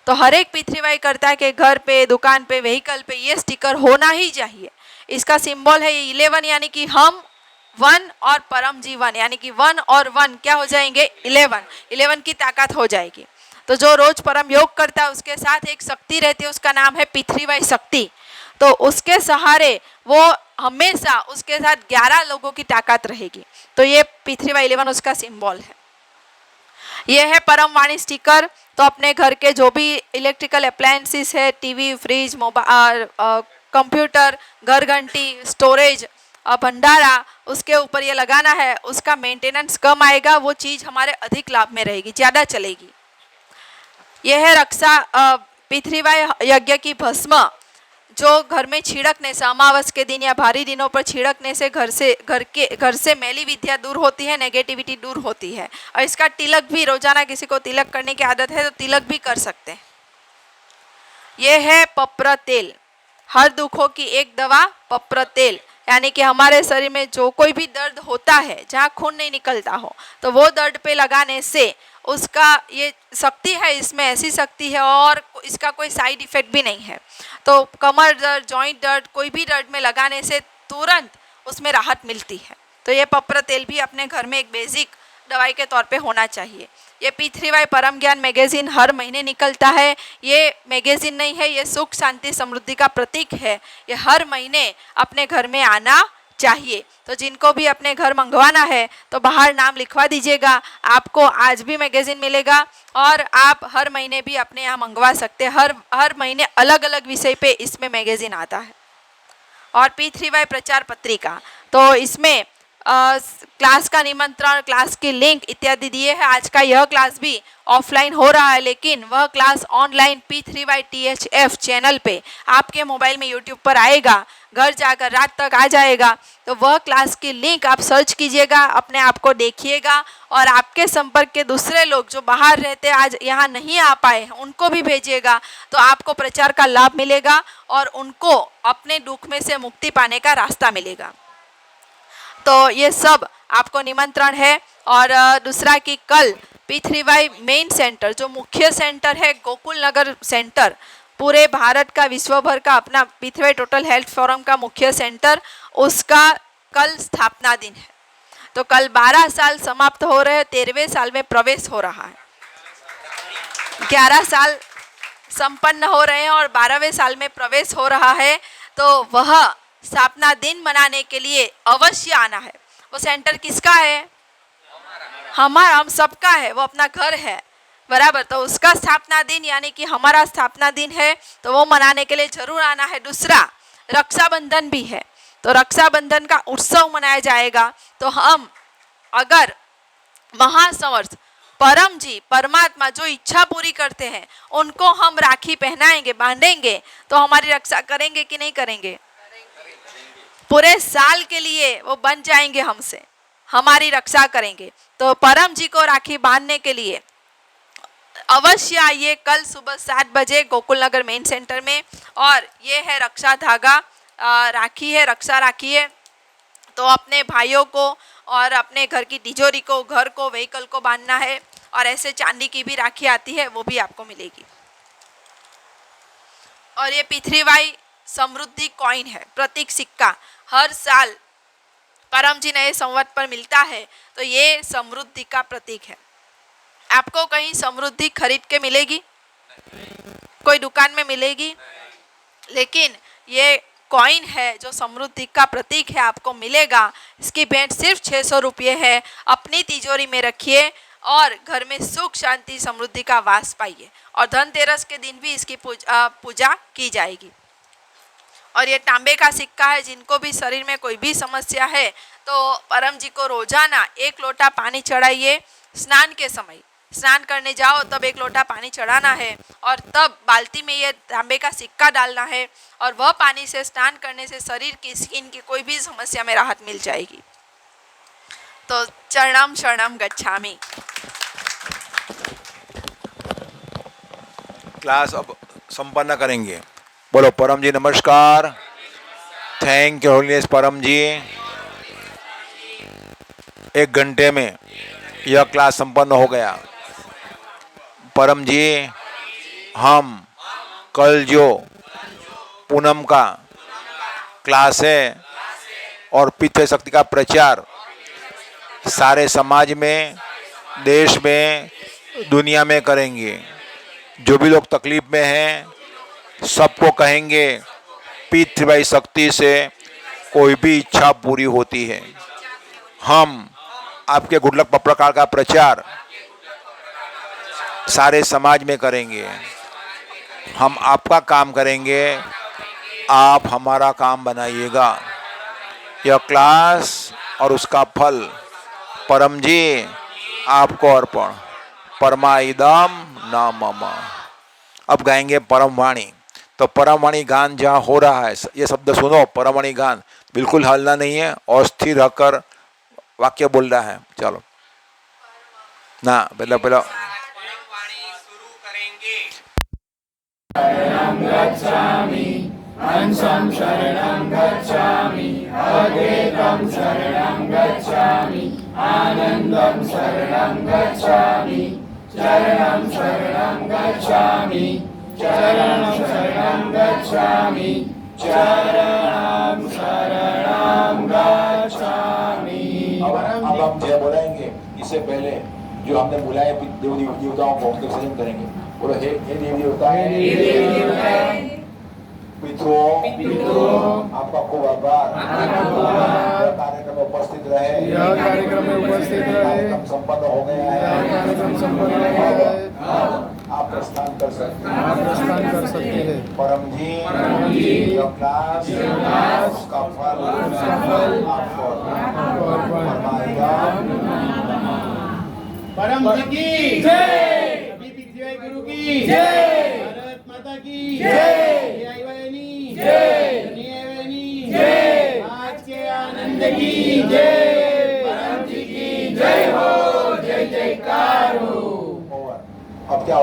तो हर एक पृथ्वीबाई करता है कि घर पे, दुकान पे, व्हीकल पे ये स्टिकर होना ही चाहिए। इसका सिंबल है ये 11, यानी कि हम 1 और परम जीवन, यानी कि 1 और 1 क्या हो जाएंगे, 11 की ताकत हो जाएगी। तो जो रोज परम योग करता है, उसके साथ एक शक्ति रहती है, उसका नाम है पृथ्वीबाई शक्ति। तो उसके सहारे वो हमेशा, उसके साथ 11 लोगों की ताकत रहेगी। तो ये पृथ्वीबाई 11 उसका सिंबल है। यह है परम वाणी स्टिकर। तो अपने घर के जो भी इलेक्ट्रिकल अप्लायंसेस है, टीवी, फ्रिज, मोबाइल, कंप्यूटर, घर घंटी, स्टोरेज, भंडारा, उसके ऊपर ये लगाना है। उसका मेंटेनेंस कम आएगा, वो चीज़ हमारे अधिक लाभ में रहेगी, ज़्यादा चलेगी। यह है रक्षा पितृवाय यज्ञ की भस्म जो घर में छिड़कने से, अमावस के दिन या भारी दिनों पर छिड़कने से घर से मैली विद्या दूर होती है, नेगेटिविटी दूर होती है। और इसका तिलक भी, रोजाना किसी को तिलक करने की आदत है तो तिलक भी कर सकते हैं। ये है पप्र तेल, हर दुखों की एक दवा पप्र तेल। यानी कि हमारे शरीर में जो कोई भी दर्द होता है, जहाँ खून नहीं निकलता हो, तो वो दर्द पे लगाने से उसका ये शक्ति है, इसमें ऐसी शक्ति है और इसका कोई साइड इफ़ेक्ट भी नहीं है। तो कमर दर्द, जॉइंट दर्द, कोई भी दर्द में लगाने से तुरंत उसमें राहत मिलती है। तो ये पप्र तेल भी अपने घर में एक बेसिक दवाई के तौर पे होना चाहिए। ये पितृवाय परम ज्ञान मैगजीन हर महीने निकलता है। ये मैगजीन नहीं है, ये सुख शांति समृद्धि का प्रतीक है। ये हर महीने अपने घर में आना चाहिए। तो जिनको भी अपने घर मंगवाना है तो बाहर नाम लिखवा दीजिएगा, आपको आज भी मैगजीन मिलेगा और आप हर महीने भी अपने यहाँ मंगवा सकते हैं। हर महीने अलग अलग विषय पे इसमें मैगजीन आता है। और पितृवाय प्रचार पत्रिका, तो इसमें क्लास का निमंत्रण, क्लास की लिंक इत्यादि दिए हैं। आज का यह क्लास भी ऑफलाइन हो रहा है, लेकिन वह क्लास ऑनलाइन P3YTHF चैनल पे आपके मोबाइल में यूट्यूब पर आएगा, घर जाकर रात तक आ जाएगा। तो वह क्लास की लिंक आप सर्च कीजिएगा, अपने आप को देखिएगा और आपके संपर्क के दूसरे लोग जो बाहर रहते आज यहाँ नहीं आ पाए उनको भी भेजिएगा। तो आपको प्रचार का लाभ मिलेगा और उनको अपने दुख में से मुक्ति पाने का रास्ता मिलेगा। तो ये सब आपको निमंत्रण है। और दूसरा कि कल P3Y मेन सेंटर, जो मुख्य सेंटर है गोकुल नगर सेंटर, पूरे भारत का, विश्व भर का अपना P3Y टोटल हेल्थ फोरम का मुख्य सेंटर, उसका कल स्थापना दिन है। तो कल 12 साल समाप्त हो रहे हैं, 13वें साल में प्रवेश हो रहा है। 11 साल संपन्न हो रहे हैं और 12वें साल में प्रवेश हो रहा है। तो वह स्थापना दिन मनाने के लिए अवश्य आना है। वो सेंटर किसका है? हमारा, हम सबका है, वो अपना घर है, बराबर। तो उसका स्थापना दिन यानी कि हमारा स्थापना दिन है, तो वो मनाने के लिए जरूर आना है। दूसरा, रक्षाबंधन भी है, तो रक्षाबंधन का उत्सव मनाया जाएगा। तो हम अगर महासमर्थ परम जी, परमात्मा जो इच्छा पूरी करते हैं, उनको हम राखी पहनाएंगे, बांधेंगे, तो हमारी रक्षा करेंगे कि नहीं करेंगे? पूरे साल के लिए वो बन जाएंगे हमसे, हमारी रक्षा करेंगे। तो परम जी को राखी बांधने के लिए अवश्य आइए कल सुबह 7 बजे गोकुल नगर मेन सेंटर में। और ये है रक्षा धागा, राखी है, रक्षा राखी है। तो अपने भाइयों को और अपने घर की तिजोरी को, घर को, व्हीकल को बांधना है। और ऐसे चांदी की भी राखी आती है, वो भी आपको मिलेगी। और ये P3Y समृद्धि कॉइन है, प्रतीक सिक्का, हर साल परम जी नए संवत पर मिलता है। तो ये समृद्धि का प्रतीक है। आपको कहीं समृद्धि खरीद के मिलेगी? कोई दुकान में मिलेगी? लेकिन ये कॉइन है जो समृद्धि का प्रतीक है, आपको मिलेगा। इसकी भेंट सिर्फ 600 रुपये है। अपनी तिजोरी में रखिए और घर में सुख शांति समृद्धि का वास पाइए। और धनतेरस के दिन भी इसकी पूजा की जाएगी। और ये तांबे का सिक्का है। जिनको भी शरीर में कोई भी समस्या है तो परम जी को रोजाना 1 लोटा पानी चढ़ाइए। स्नान के समय, स्नान करने जाओ तब 1 लोटा पानी चढ़ाना है और तब बाल्टी में ये तांबे का सिक्का डालना है। और वह पानी से स्नान करने से शरीर की, स्किन की कोई भी समस्या में राहत मिल जाएगी। तो चरणम शरणम गच्छामि। क्लास अब संपन्न करेंगे। बोलो परम जी नमस्कार। थैंक यू होलीनेस परम जी। 1 घंटे में यह क्लास संपन्न हो गया। परम जी, हम कल जो पूनम का क्लास है और पितृ शक्ति का प्रचार सारे समाज में, देश में, दुनिया में करेंगे। जो भी लोग तकलीफ में हैं सबको कहेंगे P3Y शक्ति से कोई भी इच्छा पूरी होती है। हम आपके गुड लक प्रकार का प्रचार सारे समाज में करेंगे। हम आपका काम करेंगे, आप हमारा काम बनाइएगा। यह क्लास और उसका फल परम जी आपको अर्पण। परमाइदम न मम। अब गाएंगे परम वाणी। तो परम वाणी गान जहाँ हो रहा है, ये शब्द सुनो, परम वाणी गान, बिल्कुल हलना नहीं है और स्थिर रहकर वाक्य बोल रहा है। चलो ना, पहला पहला वाणी शुरू करेंगे। अब हम जय बोलेंगे, इससे पहले जो हमने बुलाए देवी देवताओं को उनके विसर्जन करेंगे। बोलो हे देवी देवता, पितरों आपका खूब आभार, कार्यक्रम में उपस्थित रहे, कार्यक्रम संपन्न हो गया है। आप प्रस्थान कर सकते हैं। परम जी क्लास उसका फल आपको फरमाएगा। परम जी की जय, अभी पृथ्वी गुरु की जय, भारत माता की जय, आई बहनी जय, बहनी जय, आज के आनंद की जय, परम जी की जय हो, जय जयकार हो। अब क्या